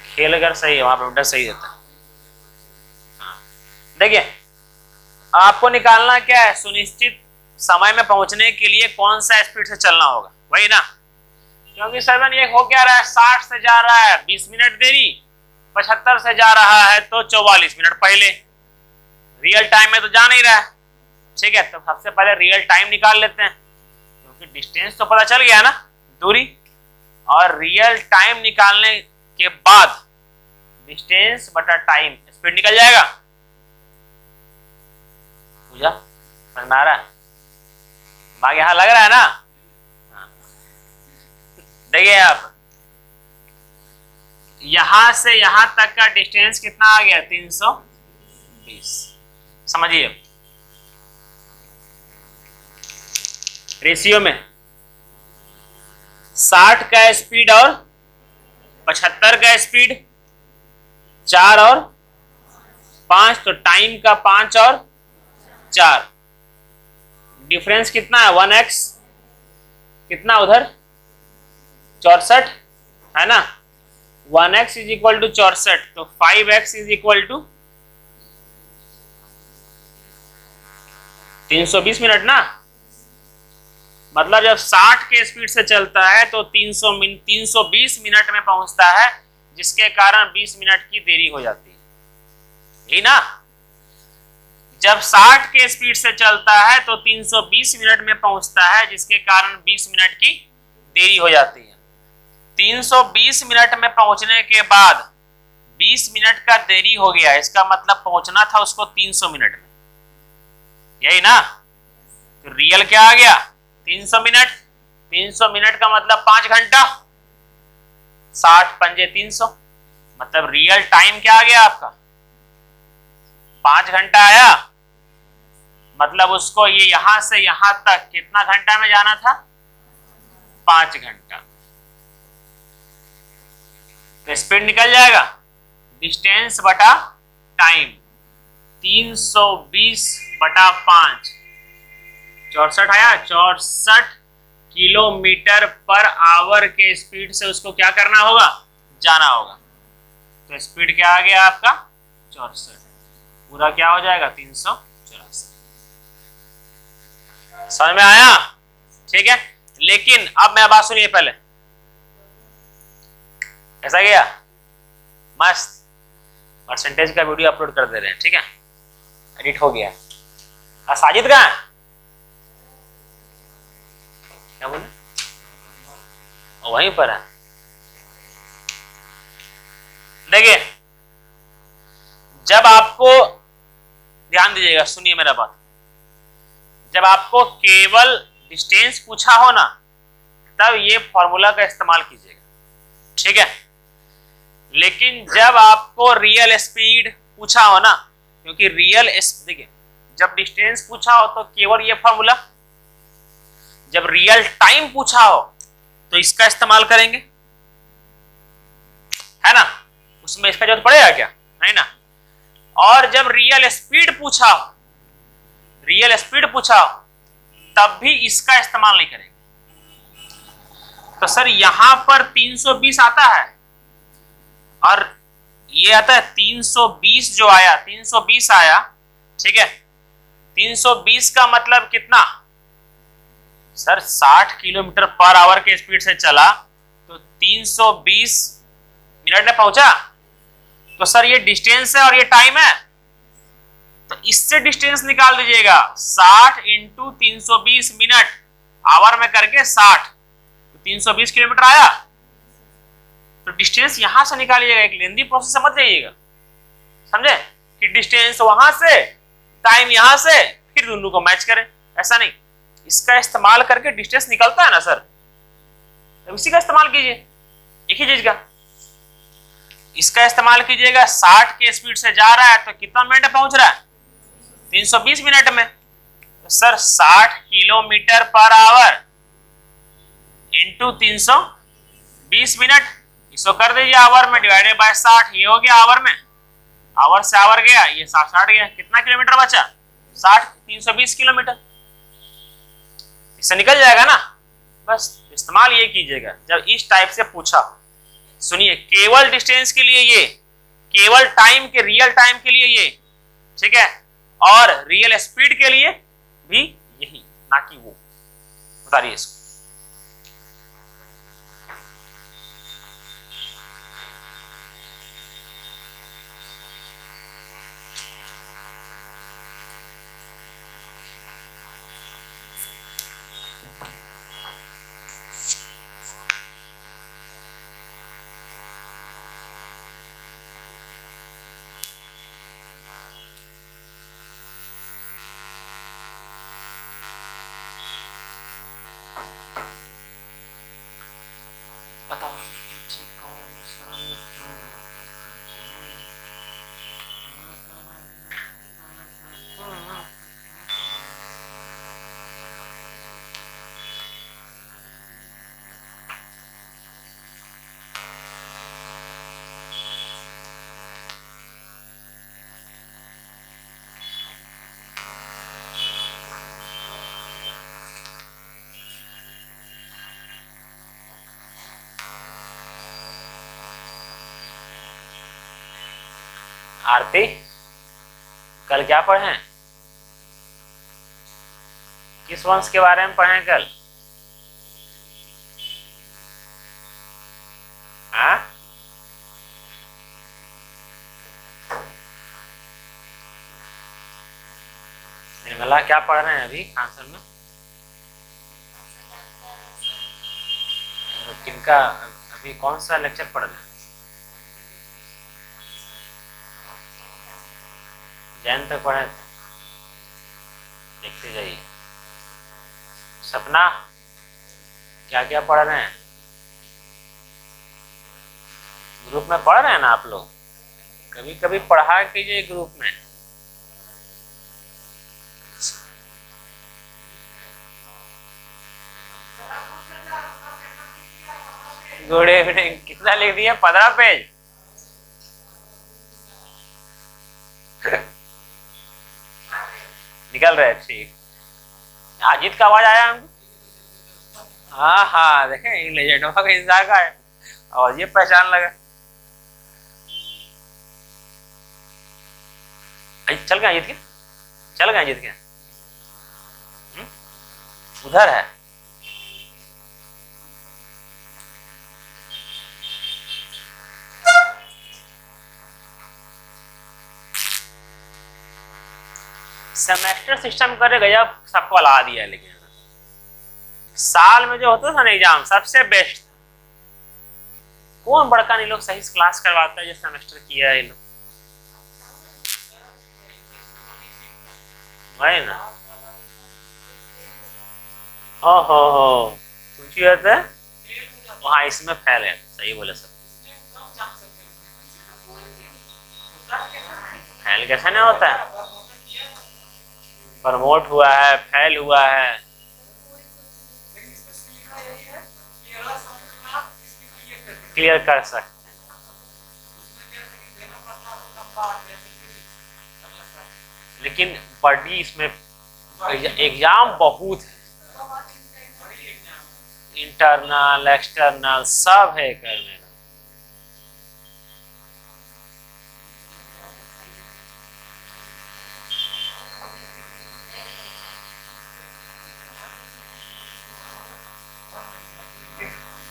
खेल घर सही है, वहां बैडमिंटन सही रहता है। हाँ, देखिए आपको निकालना क्या है? सुनिश्चित समय में पहुंचने के लिए कौन सा स्पीड से चलना होगा, वही ना। क्योंकि सर ये हो क्या रहा है, 60 से जा रहा है 20 मिनट देरी, 75 से जा रहा है तो 44 मिनट पहले, रियल टाइम में तो जा नहीं रहा है। ठीक है, तो सबसे पहले रियल टाइम निकाल लेते हैं, क्योंकि डिस्टेंस तो पता चल गया ना, दूरी, और रियल टाइम निकालने के बाद डिस्टेंस बटा टाइम स्पीड निकल जाएगा। पूजा समझ में आ रहा है? भाग यहां लग रहा है ना। देखिए आप, यहां से यहां तक का डिस्टेंस कितना आ गया? 320। समझिए रेशियो में 60 का स्पीड और 75 का स्पीड, 4 और 5, तो टाइम का 5 और 4, डिफरेंस कितना है? 1x, कितना उधर 64 है ना, 1x इज इक्वल टू 64, तो 5x is equal to 320 minute ना। मतलब जब 60 के स्पीड से चलता है तो 320 मिनट में पहुंचता है, जिसके कारण 20 मिनट की देरी हो जाती है, यही ना। जब 60 के स्पीड से चलता है तो 320 मिनट में पहुंचता है, जिसके कारण 20 मिनट की देरी हो जाती है। 320 मिनट में पहुंचने के बाद 20 मिनट का देरी हो गया, इसका मतलब पहुंचना था उसको 300 मिनट में, यही ना। तो रियल क्या आ गया? 300 मिनट। 300 मिनट का मतलब 5 घंटा, 60 पंजे 300, मतलब रियल टाइम क्या आ गया आपका? 5 घंटा आया। मतलब उसको ये यहां से यहां तक कितना घंटा में जाना था? 5 घंटा। तो स्पीड निकल जाएगा, डिस्टेंस बटा टाइम, 320 बटा 5, 64 आया। 64 किलोमीटर पर आवर के स्पीड से उसको क्या करना होगा? जाना होगा। तो स्पीड क्या आ गया आपका 64, पूरा क्या हो जाएगा 384। समझ में आया? ठीक है, लेकिन अब मैं बात सुनिए पहले, ऐसा गया मस्त परसेंटेज का वीडियो अपलोड कर दे रहे हैं, ठीक है, एडिट हो गया। साजिद कहाँ है? क्या बोले? वहीं पर है। देखिए, जब आपको, ध्यान दीजिएगा, सुनिए मेरा बात, जब आपको केवल डिस्टेंस पूछा हो ना, तब ये फॉर्मूला का इस्तेमाल कीजिएगा, ठीक है। लेकिन जब आपको रियल स्पीड पूछा हो ना, क्योंकि देखिए, जब डिस्टेंस पूछा हो तो केवल ये फॉर्मूला, जब रियल टाइम पूछा हो तो इसका इस्तेमाल करेंगे, है ना, उसमें इसका जरूरत पड़ेगा क्या? नहीं ना। और जब रियल स्पीड पूछा हो, तब भी इसका इस्तेमाल नहीं करेंगे। तो सर यहां पर 320 आता है और ये आता है 320, जो आया 320 आया, ठीक है। 320 का मतलब कितना सर? 60 किलोमीटर पर आवर के स्पीड से चला तो 320 मिनट में पहुंचा। तो सर ये डिस्टेंस है और ये टाइम है, तो इससे डिस्टेंस निकाल दीजिएगा। 60 इंटू 320 मिनट आवर में करके 60, तो 320 किलोमीटर आया। तो डिस्टेंस यहां से निकालिएगा, एक लेंदी प्रोसेस समझ जाइएगा, समझे, कि डिस्टेंस वहां से, टाइम यहां से, फिर दोनों को मैच करें, ऐसा नहीं। इसका इस्तेमाल करके डिस्टेंस निकलता है ना सर, तो इसी का इस्तेमाल कीजिए, एक ही चीज का। इसका इस्तेमाल कीजिएगा, 60 के स्पीड से जा रहा है तो कितना मिनट में पहुंच रहा है? 320 मिनट में। तो sir 60 kilometre per hour into 320 minute, इसको कर दीजिए आवर में, डिवाइडेड बाय 60, ये हो गया आवर में, आवर से आवर गया, ये 60 गया, कितना किलोमीटर बचा? 60, 320 किलोमीटर, इससे निकल जाएगा ना। बस इस्तेमाल ये कीजिएगा जब इस टाइप से पूछा। सुनिए, केवल डिस्टेंस के लिए ये, केवल टाइम के, रियल टाइम के लिए ये, ठीक है, और रियल स्पीड के लिए भी यही, ना कि वो। बताइए इसको। आरती, कल क्या पढ़े? किस वंश के बारे में पढ़े कल? हाँ, निर्मला क्या पढ़ रहे हैं अभी आंसर में? किनका अभी कौन सा लेक्चर पढ़ रहे हैं? जैन तक पढ़े थे, देखते जाइए। सपना क्या क्या पढ़ रहे हैं? ग्रुप में पढ़ रहे हैं ना आप लोग? कभी कभी पढ़ा कीजिए ग्रुप में। Good evening. कितना लिख दिया? 15 पेज। निकल रहे, ठीक। अजीत का आवाज आया हमको? हाँ हाँ, देखें लेजेंडों का इंसान का है, और ये पहचान लगा। चल गए जीत के, चल गए जीत के। उधर है। सेमेस्टर सिस्टम करे गजब, सबको अला दिया है। लेकिन साल में जो होता था ना एग्जाम, सबसे बेस्ट। कौन बड़का नहीं लोग सही से क्लास करवाता है जो सेमेस्टर किया है ये लोग, वही ना। ओहो कुछ होता है वहाँ, इसमें फेल है। सही बोले सब, फेल कैसे नहीं होता है? प्रमोट हुआ है, फेल हुआ है। क्लियर कर सकते, लेकिन बड़ी इसमें एग्जाम बहुत है, इंटरनल एक्सटर्नल सब है करने।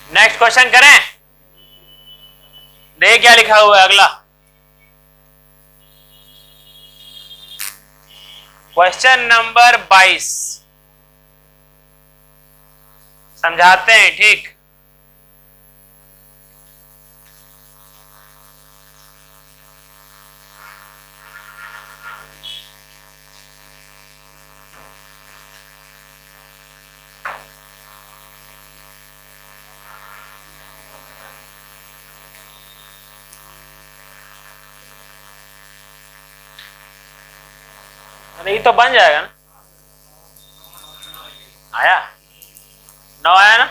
नेक्स्ट क्वेश्चन करें, देख क्या लिखा हुआ है अगला क्वेश्चन नंबर 22। समझाते हैं, ठीक। ये तो बन जाएगा ना, आया 9 आया ना।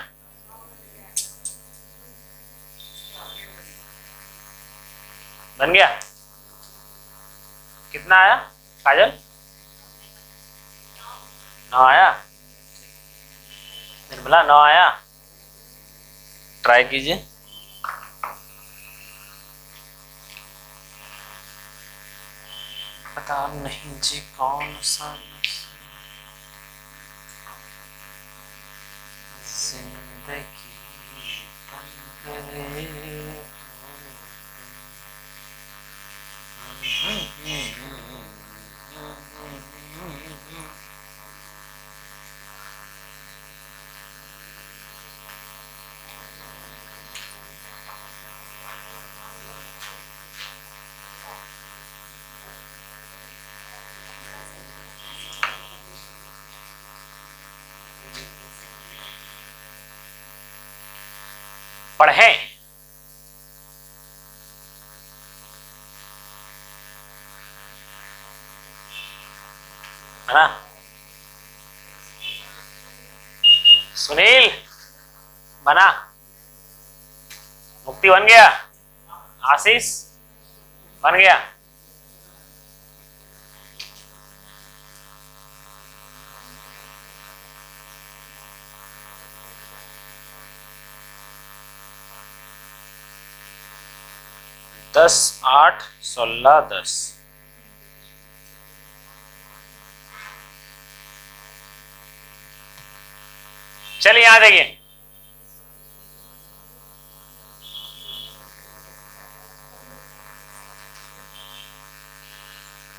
बन गया, कितना आया काजल? 9 आया, निर्मला 9 आया। ट्राई कीजिए। पता नहीं जी कौन सा जिंदगी पढ़े। है ना? सुनील बना, मुक्ति बन गया, आशीष बन गया। दस 8 16 10। चलिए यहां देखिए,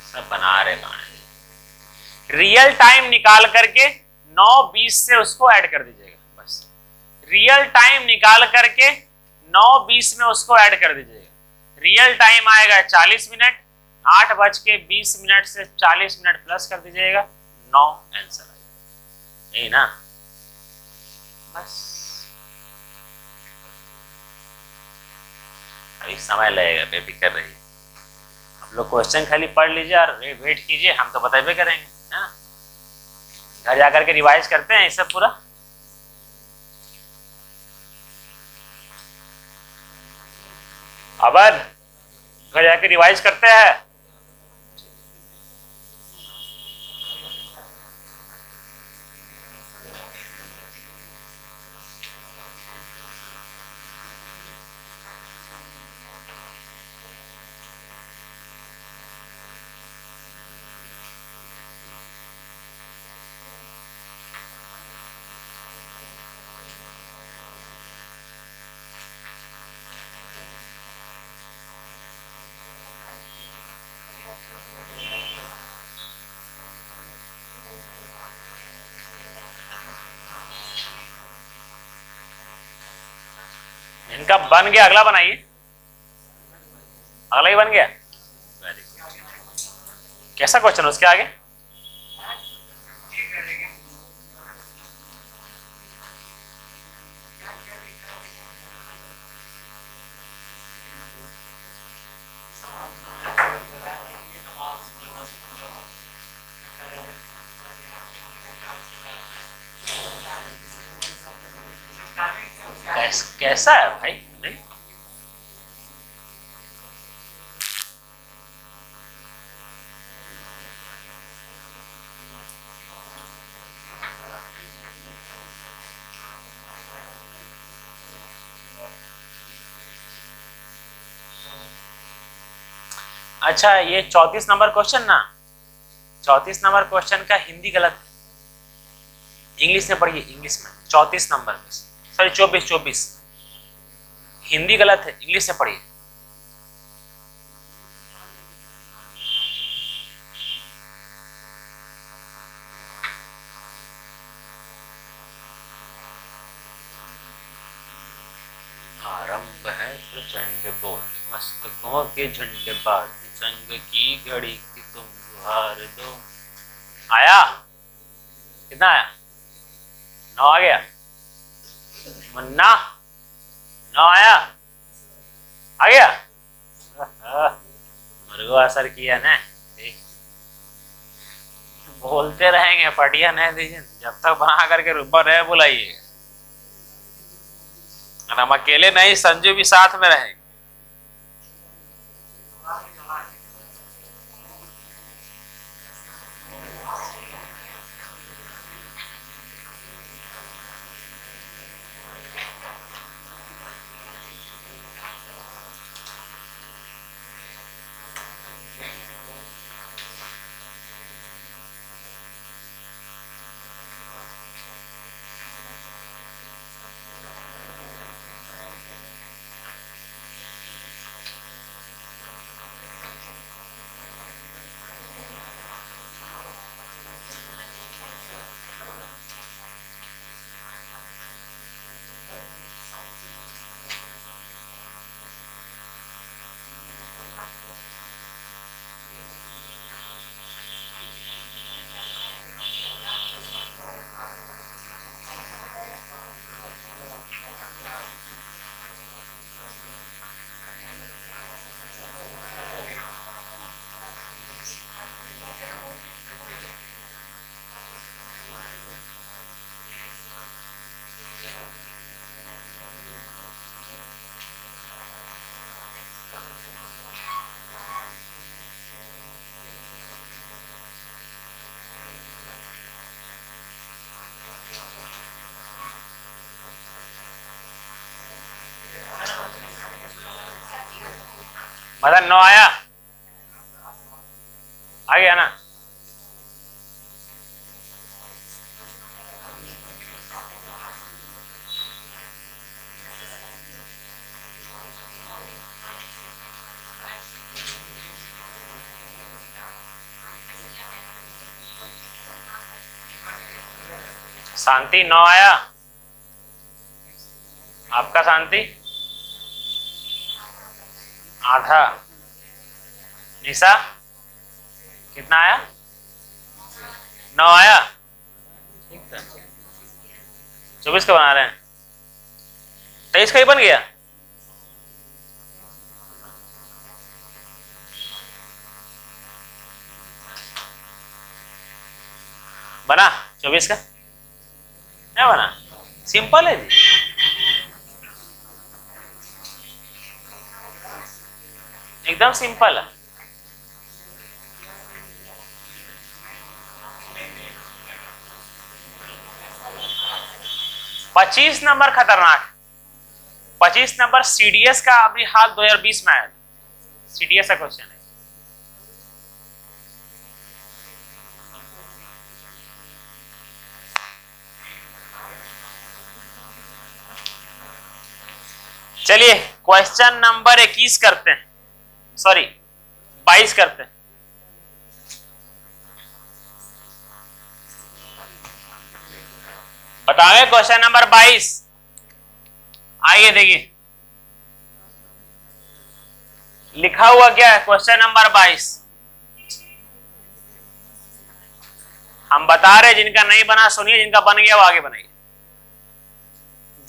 सब बना रहे गाने। रियल टाइम निकाल करके 9:20 से उसको ऐड कर दीजिएगा, बस। रियल टाइम निकाल करके 9:20 में उसको ऐड कर दीजिएगा। रियल टाइम आएगा 40 मिनट, 8:20 से 40 मिनट प्लस कर दीजिएगा, 9 आंसर आएगा। यही ना, बस। अभी समय लगेगा, बेफिक्र रहिए। आप लोग क्वेश्चन खाली पढ़ लीजिए और वेट कीजिए, हम तो बताइए करेंगे, है ना? घर जाकर के रिवाइज करते हैं ये सब पूरा। अब घर जाकर रिवाइज करते हैं। इनका बन गया, अगला बनाइए। अगला ही बन गया, वेरी गुड। कैसा क्वेश्चन उसके आगे? कैसा है भाई? नहीं? अच्छा, ये 34 नंबर क्वेश्चन ना, 34 नंबर क्वेश्चन का हिंदी गलत है, इंग्लिश में पढ़िए। इंग्लिश में 34 नंबर में, सॉरी 24 हिंदी गलत है, इंग्लिश में पढ़िए। आरंभ है प्रचंड बोल, मस्तकों के झंडे बाज, संग की घड़ी की तुम गुहार दो। आया? कितना आया? 9 आ गया? मुन्ना 9 आया? आ गया? मुर्गो असर किया ना, बोलते रहेंगे पटिया नहीं दीजिए जब तक बना करके रुपा रहे बुलाइए। हम अकेले नहीं, संजू भी साथ में रहेंगे। मदन 9 आया? आ गया ना? शांति 9 आया? आपका शांति? आधा। निशा कितना आया? 9 आया? ठीक था। 24 का बना रहे हैं, 23 का ही बन गया। बना 24 का? नहीं बना? सिंपल है जी, एकदम सिंपल है। पच्चीस नंबर खतरनाक, 25 नंबर सीडीएस का अभी हाल 2020 में आया, सीडीएस का क्वेश्चन है। चलिए क्वेश्चन नंबर 21 करते हैं, सॉरी 22 करते हैं। बताओगे क्वेश्चन नंबर 22? आइए देखिए, लिखा हुआ क्या है क्वेश्चन नंबर 22। हम बता रहे जिनका नहीं बना सुनिए, जिनका बन गया वो आगे बनाइए।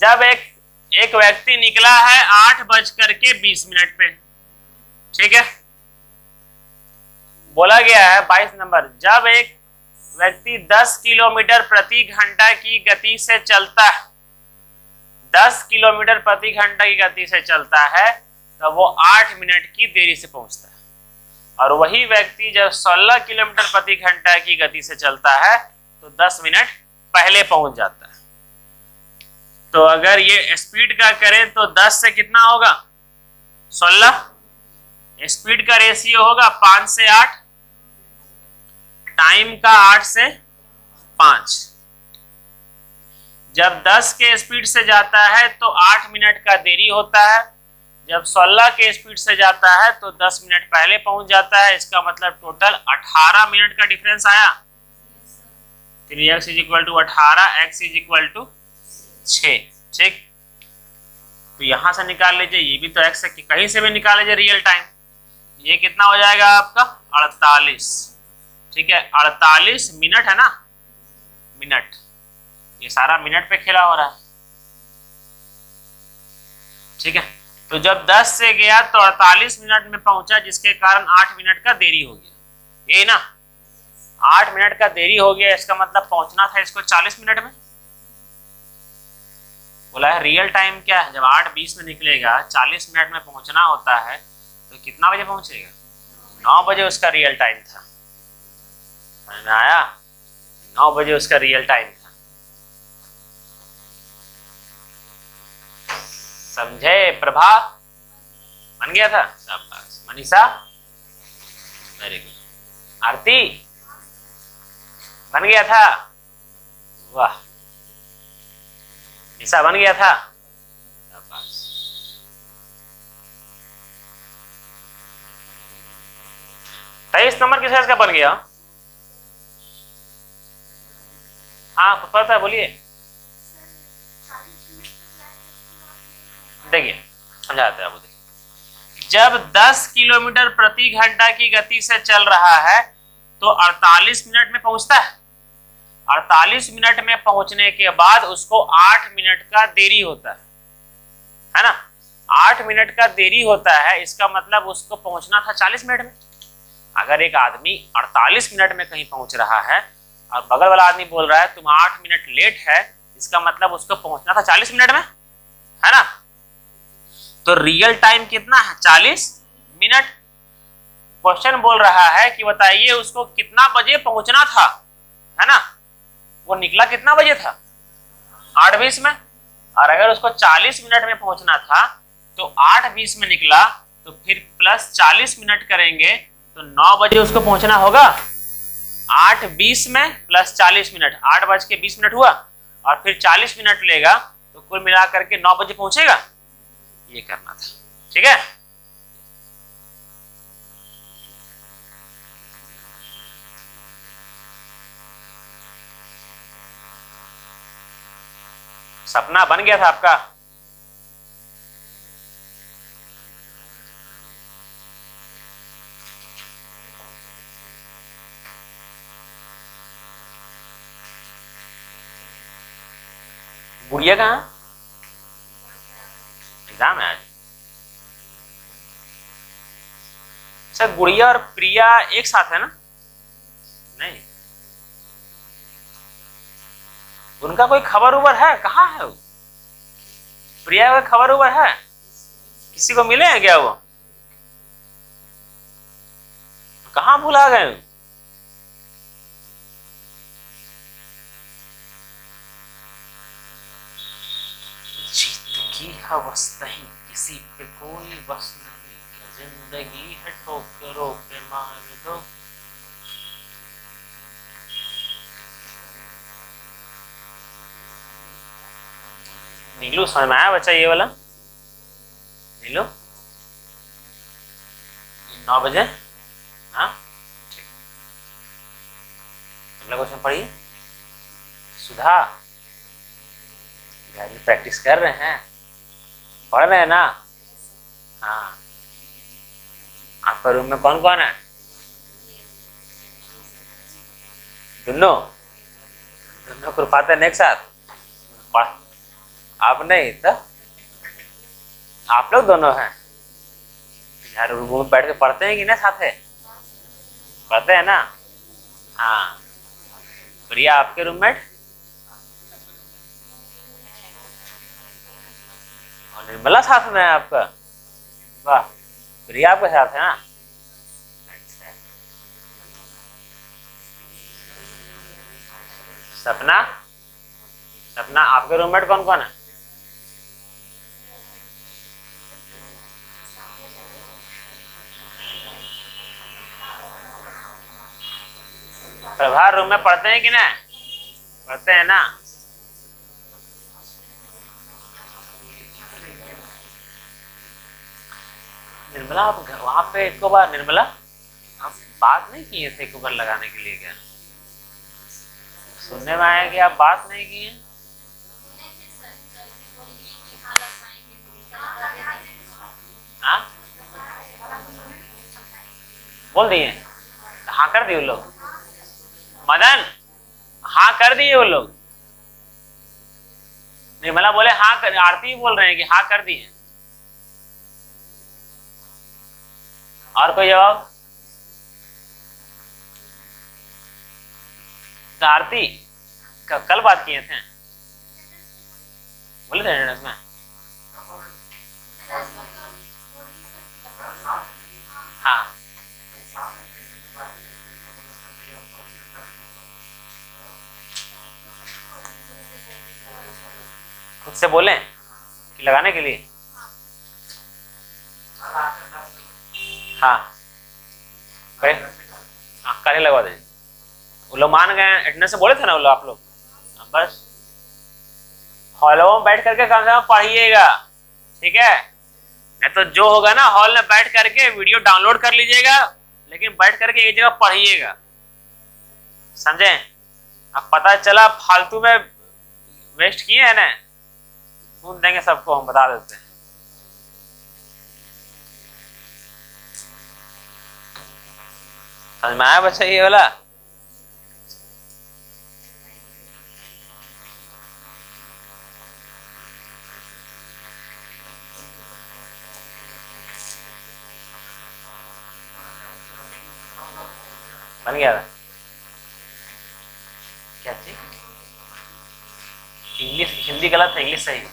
जब एक व्यक्ति निकला है 8:20 पे, ठीक है, बोला गया है 22 नंबर, जब एक व्यक्ति 10 किलोमीटर प्रति घंटा की गति से चलता है, 10 किलोमीटर प्रति घंटा की गति से चलता है, तो वो 8 मिनट की देरी से पहुंचता है। और वही व्यक्ति जब 16 किलोमीटर प्रति घंटा की गति से चलता है तो 10 मिनट पहले पहुंच जाता है। तो अगर ये स्पीड का करें तो 10 से कितना होगा 16, स्पीड का रेशियो होगा 5 से 8, टाइम का 8 से 5। जब 10 के स्पीड से जाता है तो 8 मिनट का देरी होता है, जब 16 के स्पीड से जाता है तो 10 मिनट पहले पहुंच जाता है। इसका मतलब टोटल 18 मिनट का डिफरेंस आया। 3x = 18, x = 6, ठीक। तो यहां से निकाल लीजिए, ये भी तो x है, कहीं से भी निकाल लीजिए रियल टाइम। ये कितना हो जाएगा आपका 48, ठीक है, 48 मिनट है ना, मिनट, ये सारा मिनट पे खेला हो रहा है, ठीक है। तो जब 10 से गया तो 48 मिनट में पहुंचा, जिसके कारण 8 मिनट का देरी हो गया, ये ना 8 मिनट का देरी हो गया। इसका मतलब पहुंचना था इसको 40 मिनट में। बोला है रियल टाइम क्या है, जब 8:20 में निकलेगा 40 मिनट में पहुंचना होता है, तो कितना बजे पहुंचेगा 9 बजे उसका रियल टाइम था। समझ में आया, 9 बजे उसका रियल टाइम था। समझे प्रभा, बन गया था, शाबाश। Manisha very good. आरती बन गया था, वाह। निशा बन गया था, शाबाश। तेईस नंबर किस का बन गया? हाँ पता है, बोलिए। देखिए समझाते हैं, देखिए जब 10 किलोमीटर प्रति घंटा की गति से चल रहा है तो 48 मिनट में पहुंचता है। 48 मिनट में पहुंचने के बाद उसको 8 मिनट का देरी होता है ना, 8 मिनट का देरी होता है। इसका मतलब उसको पहुंचना था 40 मिनट में। अगर एक आदमी 48 मिनट में कहीं पहुंच रहा है और बगल वाला आदमी बोल रहा है तुम 8 मिनट लेट है, इसका मतलब उसको पहुंचना था 40 मिनट में, है ना। तो रियल टाइम कितना है 40 मिनट। क्वेश्चन बोल रहा है कि बताइए उसको कितना बजे पहुंचना था, है ना। वो निकला कितना बजे था 8:20 में, और अगर उसको 40 मिनट में पहुंचना था तो 8:20 में निकला, तो फिर प्लस 40 मिनट करेंगे तो 9 बजे उसको पहुंचना होगा। 8:20 में प्लस 40 मिनट 8:20 हुआ, और फिर 40 मिनट लेगा तो कुल मिला करके 9 बजे पहुंचेगा। ये करना था, ठीक है। सपना बन गया था आपका। गुड़िया कहाँ? एग्जाम है आज। अच्छा, गुड़िया और प्रिया एक साथ है ना? नहीं, उनका कोई खबर उबर है? कहाँ है वो? प्रिया का खबर उबर है? किसी को मिले हैं क्या वो? कहाँ भुला गए? जिंदगी है बस नहीं, किसी पे कोई बस नहीं, जिंदगी है ठोकरों पे मार दो। नीलू समझ में आया बच्चा ये वाला? नीलू 9 बजे, हाँ ठीक। अगला क्वेश्चन पढ़िए। सुधा घर में प्रैक्टिस कर रहे हैं, पढ़ रहे हैं ना? हाँ आपका रूम में कौन कौन है? दोनों दोनों खुरपाते हैं एक साथ? आप नहीं तो आप लोग दोनों हैं यार। रूम में बैठ के पढ़ते हैं कि ना? साथ है पढ़ते हैं ना? हाँ। प्रिया आपके रूममेट और निर्मला साथ में है आपका? वाह, प्रिया आपके साथ है ना? अच्छा। सपना सपना आपके रूममेट कौन कौन है? प्रभार रूम में पढ़ते हैं कि ना? पढ़ते हैं ना? निर्मला आप वहां पे एक बार, निर्मला आप बात नहीं किए थे कुकर लगाने के लिए क्या? सुनने में आया कि आप बात नहीं किए। हाँ बोल दिए? हाँ कर दिए वो लोग। मदन हाँ कर दिए वो लोग। निर्मला बोले हाँ कर, आरती बोल रहे हैं कि हाँ कर दिए। और कोई जवाब? तो आरती कल बात किए थे, बोले थे अटेंडेंस में। हाँ खुद से बोले कि लगाने के लिए? हाँ कल ही लगवा दें। वो लोग मान गए अटेंडेंस से, बोले थे ना वो लोग आप लोग। बस हॉलों में बैठ करके कम से कम पढ़िएगा, ठीक है? नहीं तो जो होगा ना, हॉल में बैठ करके वीडियो डाउनलोड कर लीजिएगा, लेकिन बैठ करके एक जगह पढ़िएगा, समझे? अब पता चला फालतू में वेस्ट किए है ना, सुन देंगे सबको, हम बता देते हैं। समझ में आया बच्चा ये वाला? बन गया था क्या चीज? इंग्लिश हिंदी गलत है, इंग्लिश सही।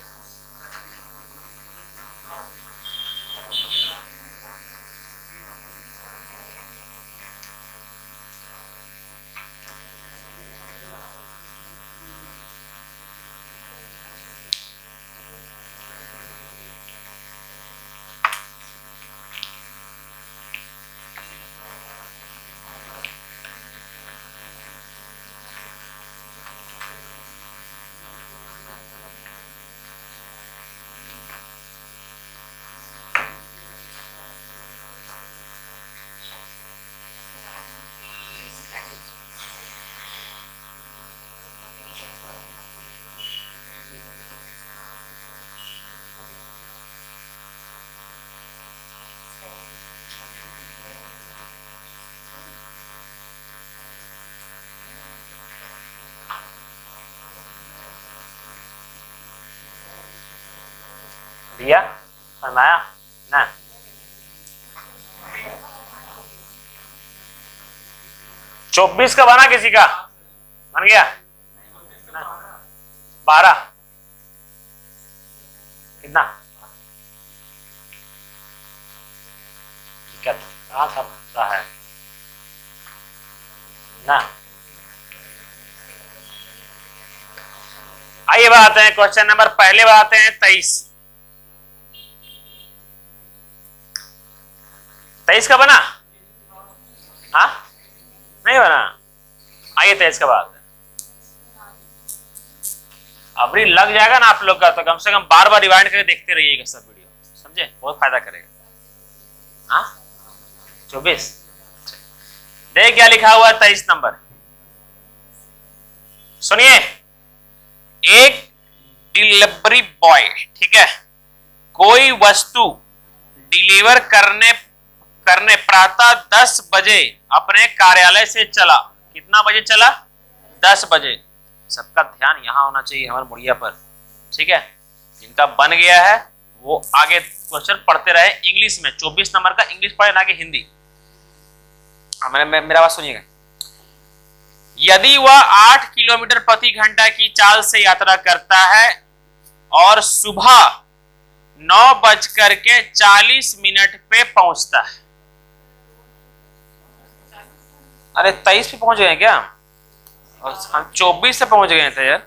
दिया फरमाया ना? चौबीस का बना किसी का? बन गया? 12 कितना? कहाँ सकता है ना? आइए बढ़ाते हैं क्वेश्चन नंबर, पहले बढ़ाते हैं 23। 23 का बना? हाँ नहीं बना? आइए 23 का बाद अभी लग जाएगा ना आप लोग का, तो कम से कम बार बार रिवाइंड करके देखते रहिएगा सब वीडियो, समझे? बहुत फायदा करेगा। हाँ 24 देख क्या लिखा हुआ है 23 नंबर, सुनिए। एक डिलीवरी बॉय, ठीक है, कोई वस्तु डिलीवर करने प्रातः 10 बजे अपने कार्यालय से चला। कितना बजे चला? 10 बजे। सबका ध्यान यहाँ होना चाहिए हमारे मुड़िया पर, ठीक है। जिनका बन गया है वो आगे क्वेश्चन पढ़ते रहे इंग्लिश में। 24 नंबर का इंग्लिश पढ़े ना कि हिंदी। मेरा बात सुनिएगा। यदि वह 8 किलोमीटर प्रति घंटा की चाल से यात्रा करता है और सुबह 9:40 पे पहुंचता है। अरे 23 पे पहुंच गए क्या? और हम 24 से पहुंच गए थे यार।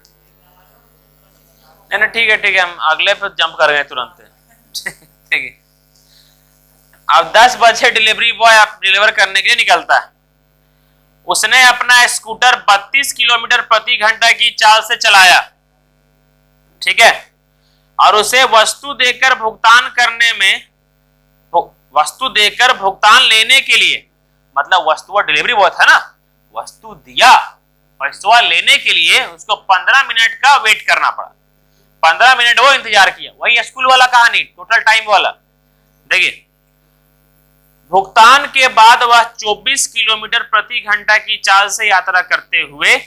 नहीं ठीक है, हम अगले पे जंप कर गए तुरंत। ठीक है। अब 10 बजे डिलीवरी बॉय डिलीवर करने के लिए निकलता है। उसने अपना स्कूटर 32 किलोमीटर प्रति घंटा की चाल से चलाया, ठीक है। और उसे वस्तु देकर भुगतान लेने के लिए, मतलब वस्तु डिलीवरी बॉय था ना, वस्तु दिया, पैसा लेने के लिए उसको 15 मिनट का वेट करना पड़ा। 15 मिनट वो इंतजार किया। वही स्कूल वाला कहानी, टोटल टाइम वाला। देखिए, भुगतान के बाद वह 24 किलोमीटर प्रति घंटा की चाल से यात्रा करते हुए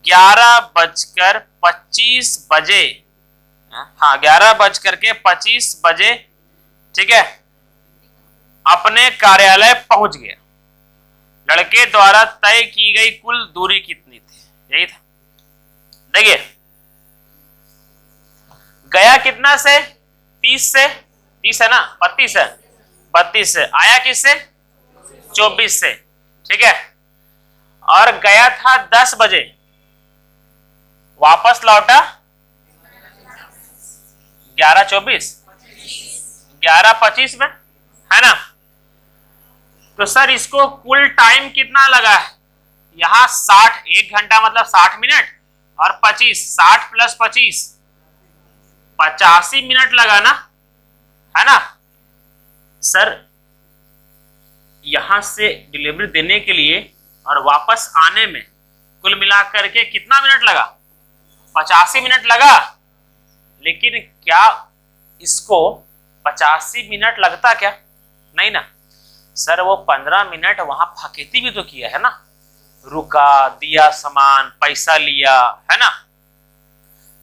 11:25 बजे, हाँ 11:25 बजे, ठीक है, अपने कार्यालय पहुंच गया। लड़के द्वारा तय की गई कुल दूरी कितनी थी? यही था। देखिए, गया कितना से? 30 से, 30 है ना, 32 है, 32 से। आया किससे? 24 से, ठीक है। और गया था 10 बजे, वापस लौटा 11:24, 11:25 में, है ना। तो सर इसको कुल टाइम कितना लगा है? यहां 60, 1 घंटा मतलब 60 मिनट, और 25, 60 + 25, 85 मिनट लगा ना, है ना। सर यहां से डिलीवरी देने के लिए और वापस आने में कुल मिलाकर के कितना मिनट लगा? 85 मिनट लगा। लेकिन क्या इसको 85 मिनट लगता क्या? नहीं ना सर, वो 15 मिनट वहां फकेती भी तो किया है ना, रुका, दिया सामान, पैसा लिया, है ना।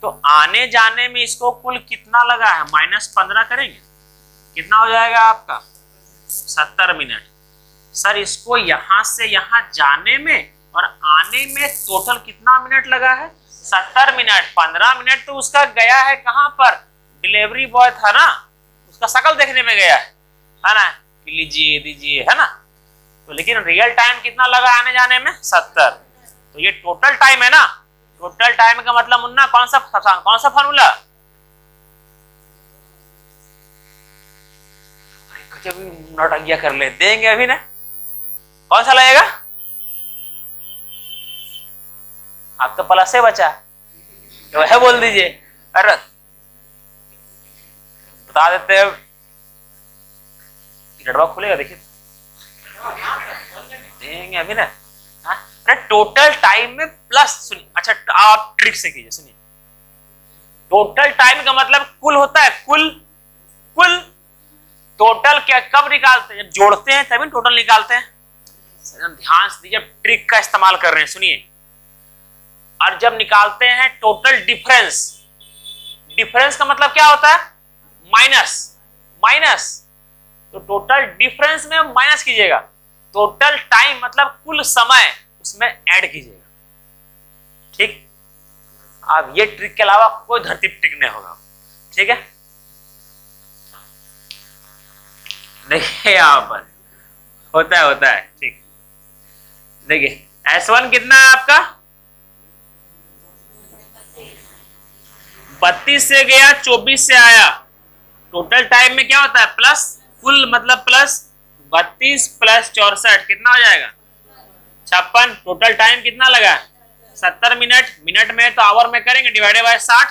तो आने जाने में इसको कुल कितना लगा है? -15 करेंगे, कितना हो जाएगा आपका? 70 मिनट। सर इसको यहां से यहां जाने में और आने में टोटल कितना मिनट लगा है? 70 मिनट। 15 मिनट तो उसका गया है कहां पर? डिलीवरी बॉय था ना, उसका शकल देखने में गया है ना, कि लीजिए दीजिए, है ना। तो लेकिन रियल टाइम कितना लगा आने जाने में? 70। तो ये टोटल टाइम है ना। टोटल टाइम का मतलब मुन्ना कौन सा फॉर्मूला? नौटंकिया कर ले देंगे अभी ना। कौन सा लगेगा? आप तो प्लस से बचा, तो वह बोल दीजिए। अरे बता देते हैं, लड़वा खुलेगा, देखिए देंगे अभी ना। अरे टोटल टाइम में प्लस, सुनिए, अच्छा आप ट्रिक से कीजिए, सुनिए। टोटल टाइम का मतलब कुल होता है, कुल टोटल क्या कब निकालते हैं? जब जोड़ते हैं तभी टोटल निकालते हैं। ध्यान से दीजिए, ट्रिक का इस्तेमाल कर रहे हैं, सुनिए। और जब निकालते हैं टोटल डिफरेंस का मतलब क्या होता है? माइनस। तो टोटल डिफरेंस में माइनस कीजिएगा, टोटल टाइम मतलब कुल समय, उसमें ऐड कीजिएगा, ठीक। अब ये ट्रिक के अलावा कोई धरती ट्रिक नहीं होगा, ठीक है। देखिए यहाँ पर होता है, ठीक। देखिए S1 कितना है आपका? 32 से गया, 24 से आया। टोटल टाइम में क्या होता है? प्लस, कुल मतलब प्लस 32 + 64 कितना हो जाएगा? 56। टोटल टाइम कितना लगा? 70 मिनट। मिनट में तो आवर में करेंगे, डिवाइडेड बाय 60,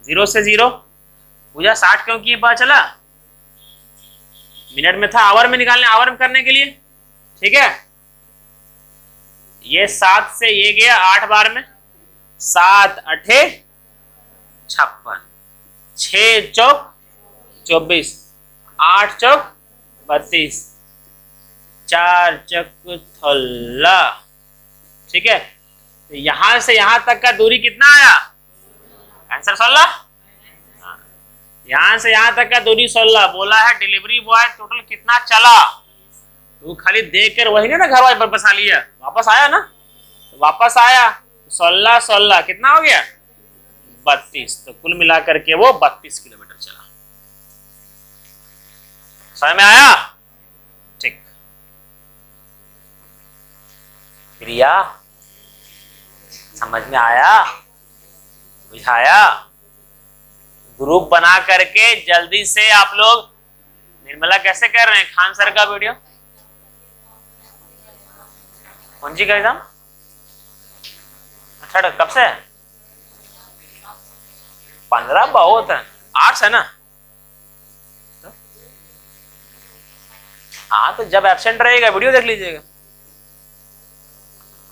0 से 0 पूजा। 60 क्यों किए पता चला? मिनट में था, आवर में निकालने, आवर में करने के लिए, ठीक है। ये 7 से ये गया 8 बार में, 7 × 8 = 56, 6 × 4 = 24, 8 × 4 = 32, 4 चक थल्ला, ठीक है। तो यहां से यहां तक का दूरी कितना आया? आंसर 16। यहां से यहां तक का दूरी 16। बोला है डिलीवरी बॉय टोटल कितना चला, तो खाली देख कर वही ना घर वाले बसा लिया, वापस आया ना, तो वापस आया 16 16 कितना हो गया? 32। तो कुल मिलाकर के वो 32 किलोमीटर चला। समझ में आया? ठीक। प्रिया समझ में आया? बुझाया? ग्रुप बना करके जल्दी से आप लोग, निर्मला कैसे कर रहे हैं खान सर का वीडियो? कौन सी का एग्जाम? अच्छा, कब से? 15 बहुत है, 8 है ना? हाँ, तो जब एब्सेंट रहेगा वीडियो देख लीजिएगा,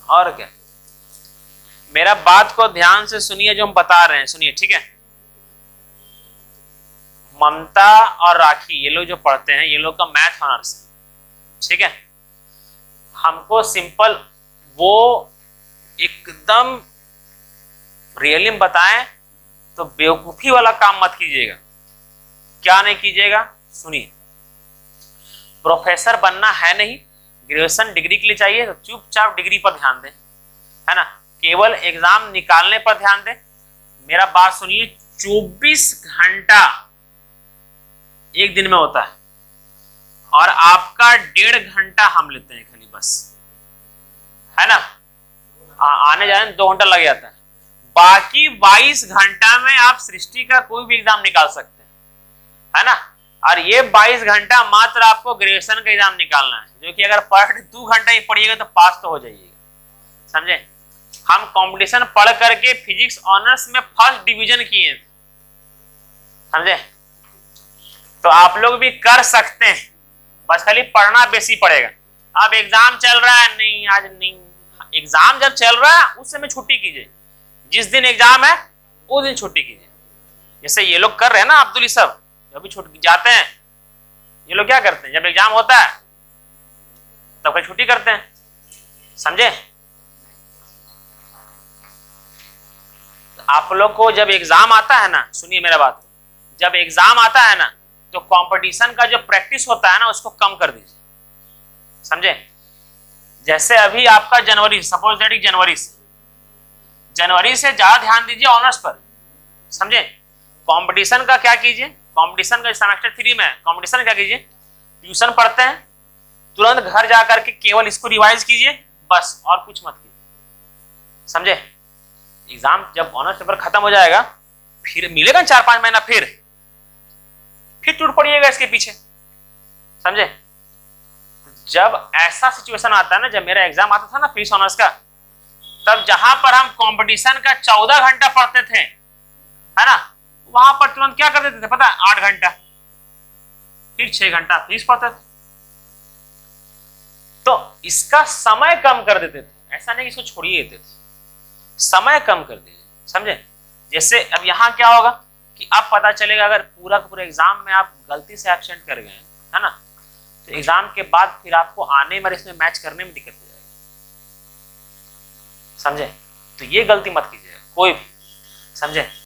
और क्या। मेरा बात को ध्यान से सुनिए जो हम बता रहे हैं, सुनिए, ठीक है। ममता और राखी ये लोग जो पढ़ते हैं, ये लोग का मैथ ऑनर्स, ठीक है। हमको सिंपल वो एकदम रियली बताएं तो बेवकूफी वाला काम मत कीजिएगा। क्या नहीं कीजिएगा? सुनिए, प्रोफेसर बनना है नहीं, ग्रेजुएशन डिग्री के लिए चाहिए तो चुपचाप डिग्री पर ध्यान दें, है ना। केवल एग्जाम निकालने पर ध्यान दें। मेरा बात सुनिए, 24 घंटा एक दिन में होता है और आपका 1.5 घंटा हम लेते हैं खाली, बस, है ना। आने जाने 2 घंटा लग जाता है। बाकी 22 घंटा में आप सृष्टि का कोई भी एग्जाम निकाल सकते हैं, है ना। और ये 22 घंटा मात्र आपको ग्रेजुएशन का एग्जाम निकालना है, जो कि अगर पर 2 घंटा ही पढ़िएगा तो पास तो हो जाइएगा, समझे। हम कंपटीशन पढ़ करके फिजिक्स ऑनर्स में फर्स्ट डिवीजन किए, समझे। तो आप लोग भी कर सकते हैं, बस खाली पढ़ना बेसी पड़ेगा। अब एग्जाम चल रहा है, नहीं आज नहीं, एग्जाम जब चल रहा है उस समय छुट्टी कीजिए, जिस दिन एग्जाम है उस दिन छुट्टी कीजिए। जैसे ये लोग कर रहे हैं ना, अब्दुल सब जब भी छुट्टी जाते हैं, ये लोग क्या करते हैं, जब एग्जाम होता है तब फिर छुट्टी करते हैं, समझे। आप लोग को जब एग्जाम आता है ना, सुनिए मेरा बात, जब एग्जाम आता है ना तो कंपटीशन का जो प्रैक्टिस होता है ना उसको कम कर दीजिए, समझे। जैसे अभी आपका जनवरी, सपोज दैट जनवरी से ज्यादा ध्यान दीजिए ऑनर्स पर, समझे। कंपटीशन का क्या कीजिए, कंपटीशन का सेमेस्टर 3 में कंपटीशन क्या कीजिए, ट्यूशन पढ़ते हैं, तुरंत घर जाकर के केवल इसको रिवाइज कीजिए, बस, और कुछ मत कीजिए, समझे। एग्जाम जब ऑनर्स पेपर खत्म हो जाएगा, फिर मिलेगा 4-5 महीना, फिर टूट पड़िएगा इसके पीछे, समझे। जब ऐसा सिचुएशन आता है ना, जब मेरा एग्जाम आता था ना फिजिक्स ऑनर्स का, तब जहां पर हम कंपटीशन का 14 घंटा पढ़ते थे, है ना, वहां पर तुरंत क्या कर देते थे पता है, 8 घंटा, फिर 6 घंटा फिजिक्स पढ़ते थे। तो इसका समय कम कर देते थे, ऐसा नहीं इसको छोड़िए देते थे, समय कम कर दीजिए, समझे। जैसे अब यहाँ क्या होगा कि अब पता चलेगा, अगर पूरा का पूरा एग्जाम में आप गलती से एब्सेंट कर गए, है ना, तो एग्जाम के बाद फिर आपको आने में इसमें मैच करने में दिक्कत हो जाएगी, समझे। तो ये गलती मत कीजिए कोई भी, समझे।